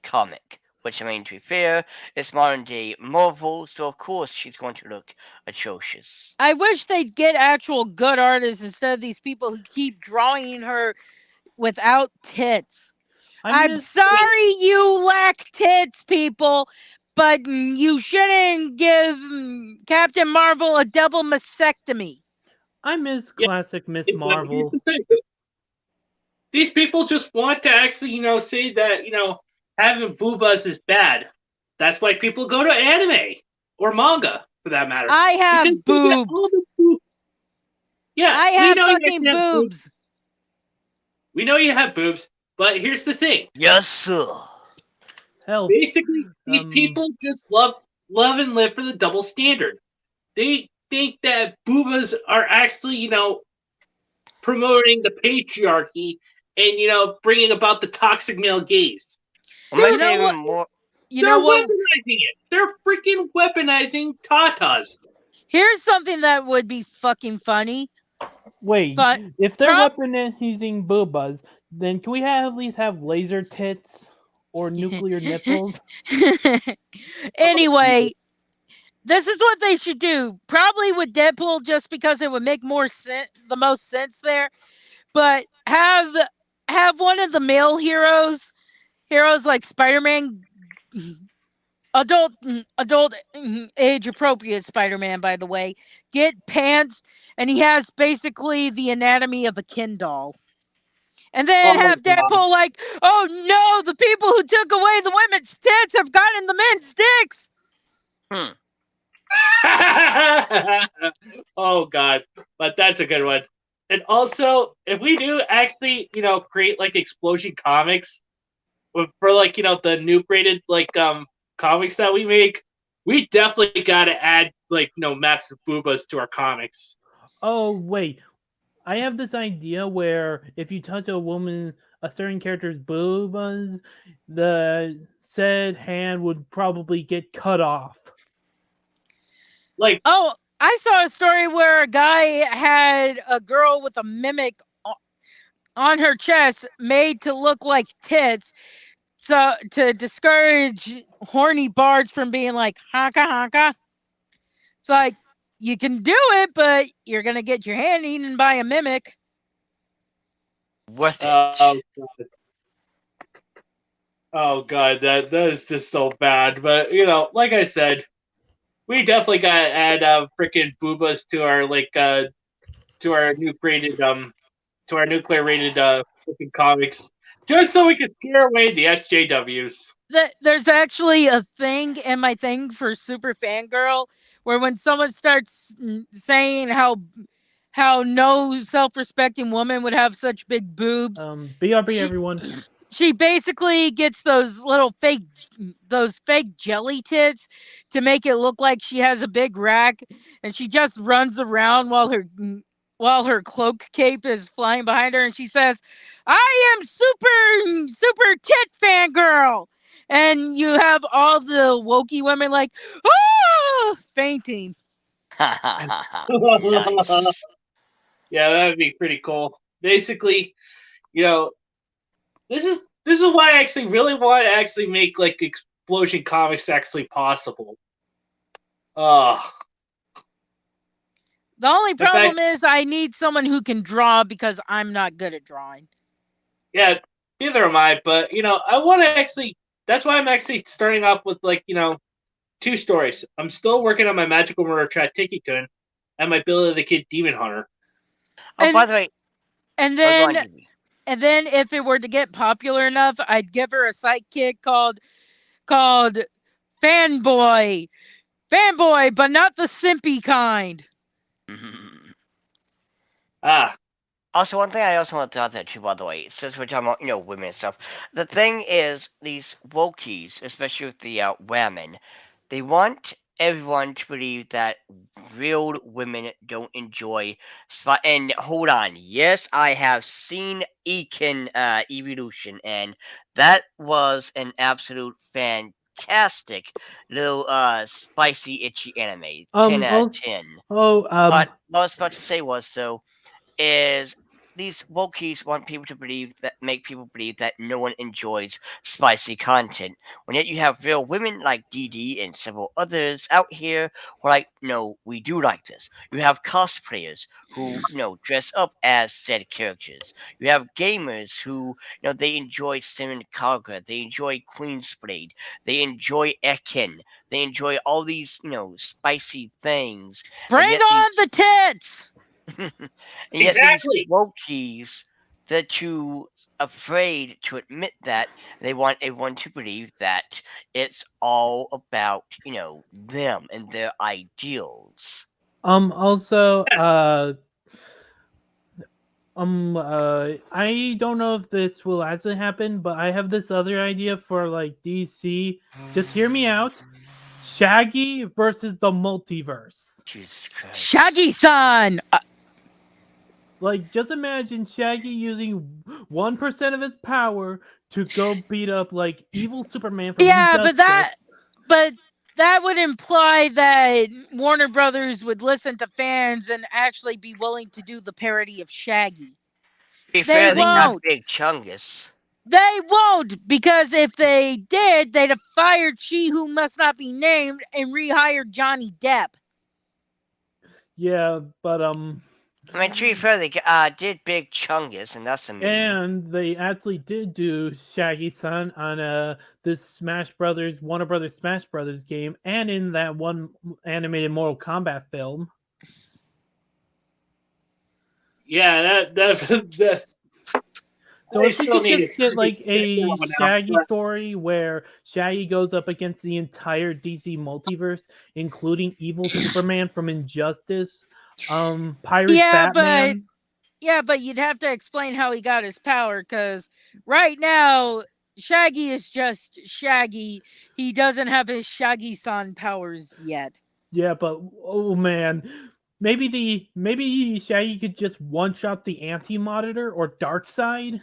comic. Which, I mean, to be fair, it's modern day Marvel, so of course she's going to look atrocious. I wish they'd get actual good artists instead of these people who keep drawing her without tits. I'm sorry you lack tits, people, but you shouldn't give Captain Marvel a double mastectomy. I miss classic Miss Marvel. These people just want to actually, say that, having boobas is bad. That's why people go to anime or manga, for that matter. I have boobs. Yeah, I have fucking boobs. We know you have boobs, but here's the thing. Yes, sir. Hell, basically, these people just love and live for the double standard. They think that boobas are actually, promoting the patriarchy and, bringing about the toxic male gaze. Dude, They're weaponizing it. They're freaking weaponizing tatas. Here's something that would be fucking funny. Wait, if they're weaponizing boobas, then can we at least have laser tits or nuclear nipples? Anyway, this is what they should do. Probably with Deadpool, just because it would make the most sense there. But have one of the male heroes like Spider-Man, adult age appropriate Spider-Man, by the way, get pants, and he has basically the anatomy of a Ken doll. And then have Deadpool like, oh no, the people who took away the women's tits have gotten the men's dicks. Oh god, but that's a good one. And also, if we do actually, create like Explosion Comics for like, the new graded comics that we make, we definitely got to add like, massive boobas to our comics. Oh wait, I have this idea where if you touch a certain character's boobas, the said hand would probably get cut off. Like, oh, I saw a story where a guy had a girl with a mimic on her chest made to look like tits, so to discourage horny bards from being like honka honka. It's like, you can do it, but you're gonna get your hand eaten by a mimic. Worth it. Oh god, that is just so bad. But like I said, we definitely got to add freaking boobas to our to our nuclear rated freaking comics, just so we can scare away the SJWs. There's actually a thing in my thing for Super Fangirl where when someone starts saying how no self-respecting woman would have such big boobs, BRB everyone. she basically gets those fake jelly tits to make it look like she has a big rack, and she just runs around while her cloak cape is flying behind her, and she says, "I am super tit fangirl." And you have all the wokey women like, "Oh!" fainting. Nice. Yeah, that would be pretty cool. Basically, this is why I actually really want to actually make like explosion comics actually possible. The only problem is I need someone who can draw because I'm not good at drawing. Yeah, neither am I. But I want to actually. That's why I'm actually starting off with 2 stories. I'm still working on my Magical Murder Trap Tiki-kun and my Billy the Kid Demon Hunter. Oh, by the way, and go on, then Jimmy. and then if it were to get popular enough, I'd give her a sidekick called Fanboy, but not the simpy kind. Also, one thing I also want to throw out there too, by the way, since we're talking about women and stuff, the thing is these wokies, especially with the women, they want everyone to believe that real women don't enjoy and hold on, yes, I have seen Evolution, and that was an absolute fantastic little spicy itchy anime. 10 out of 10. But what I was about to say was is these wokies want people to make people believe that no one enjoys spicy content. When yet you have real women like DD and several others out here who are like, no, we do like this. You have cosplayers who, dress up as said characters. You have gamers who, they enjoy Simon Kaga, they enjoy Queen's Blade, they enjoy Ekin, they enjoy all these, spicy things. Bring on the tits! And yet these wokies, they're too afraid to admit that. They want everyone to believe that it's all about, them and their ideals. Also, I don't know if this will actually happen, but I have this other idea for DC. Just hear me out. Shaggy versus the multiverse. Jesus Christ. Shaggy-san! Just imagine Shaggy using 1% of his power to go beat up evil Superman from Injustice. but that would imply that Warner Brothers would listen to fans and actually be willing to do the parody of Shaggy. Be fair, they got Big Chungus. They won't, because if they did, they'd have fired She Who Must Not Be Named and rehired Johnny Depp. Yeah, but I mean, to be fair, they did Big Chungus, and that's amazing. And they actually did do Shaggy-san on this Warner Brothers Smash Brothers game, and in that one animated Mortal Kombat film. Yeah, that So if we could just get a Shaggy story where Shaggy goes up against the entire DC multiverse, including evil Superman from Injustice, Pirate Batman. But you'd have to explain how he got his power, because right now Shaggy is just Shaggy. He doesn't have his Shaggy-san powers yet. Yeah, but oh man, maybe Shaggy could just one-shot the Anti-Monitor or Darkseid.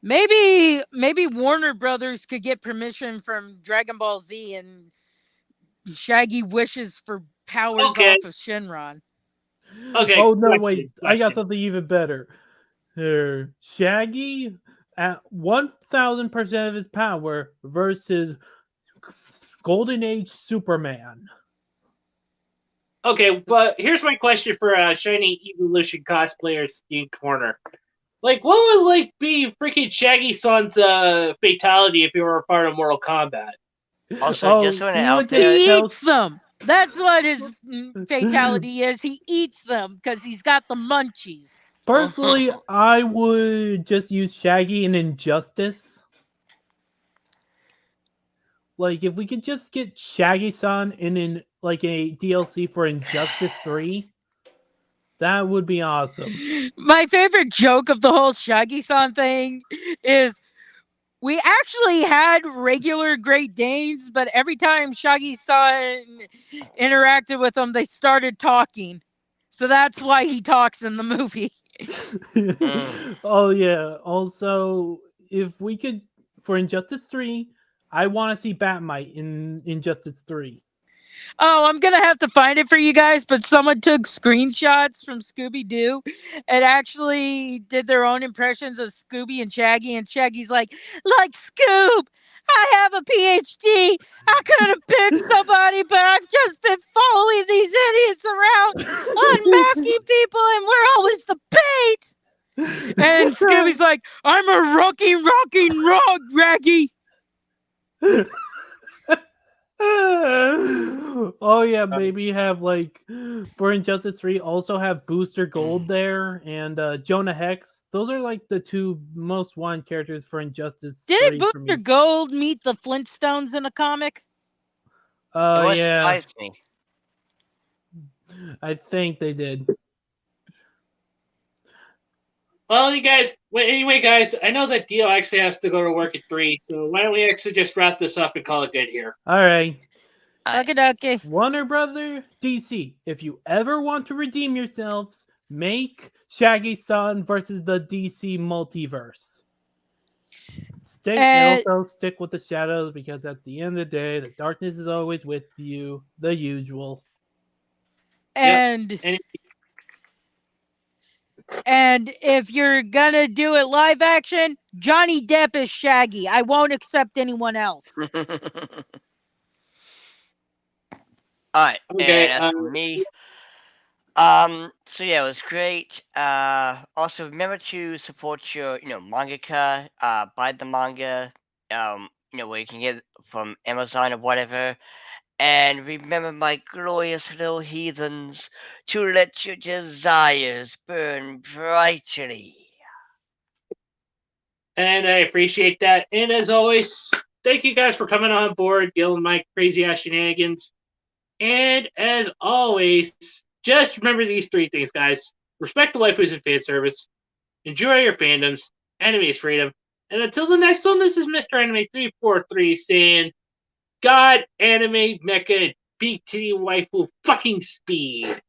Maybe Warner Brothers could get permission from Dragon Ball Z and Shaggy wishes for powers off of Shenron. Okay. Oh no, wait! I got something even better. Shaggy at 1,000% of his power versus Golden Age Superman. Okay, but here's my question for Shiny Evolution cosplayers in corner. What would be freaking Shaggy-san's fatality if he were a part of Mortal Kombat? Also, just throwing it he out would there. just He tell eats them. That's what his fatality is. He eats them because he's got the munchies. Personally, I would just use Shaggy in Injustice. Like, if we could just get Shaggy-san in like a DLC for Injustice 3, that would be awesome. My favorite joke of the whole Shaggy-san thing is we actually had regular Great Danes, but every time Shaggy-san interacted with them, they started talking. So that's why he talks in the movie. Oh yeah. Also, if we could for Injustice 3, I want to see Batmite in Injustice 3. Oh, I'm gonna have to find it for you guys, but someone took screenshots from Scooby-Doo and actually did their own impressions of Scooby and Shaggy's like Scoob, I have a PhD. I could have been somebody, but I've just been following these idiots around, unmasking people, and we're always the bait. And Scooby's like, I'm a rocking rog, Raggy. Oh yeah, maybe have like for Injustice 3 also have Booster Gold there and Jonah Hex. Those are like the two most wanted characters for Injustice 3 Didn't for Booster me. Gold meet the Flintstones in a comic? It wouldn't Yeah, surprise me. I think they did. Well, you guys. Anyway, guys, I know that Dio actually has to go to work at 3, so why don't we actually just wrap this up and call it good here? All right. Okie dokie. Warner Brother, DC, if you ever want to redeem yourselves, make Shaggy-san versus the DC multiverse. And also stick with the shadows because at the end of the day, the darkness is always with you, the usual. And and if you're gonna do it live action, Johnny Depp is Shaggy. I won't accept anyone else. Alright, Okay, and as for me, so yeah, it was great. Also remember to support your, mangaka, buy the manga, where you can get it from Amazon or whatever. And remember, my glorious little heathens, to let your desires burn brightly. and I appreciate that. And as always, thank you guys for coming on board, dealing with my crazy ass shenanigans. And as always, just remember these 3 things, guys. Respect the waifus and fan service. Enjoy your fandoms. Anime is freedom. And until the next one, this is Mr. Anime 343 saying, God, anime, mecha, beat to the waifu fucking speed.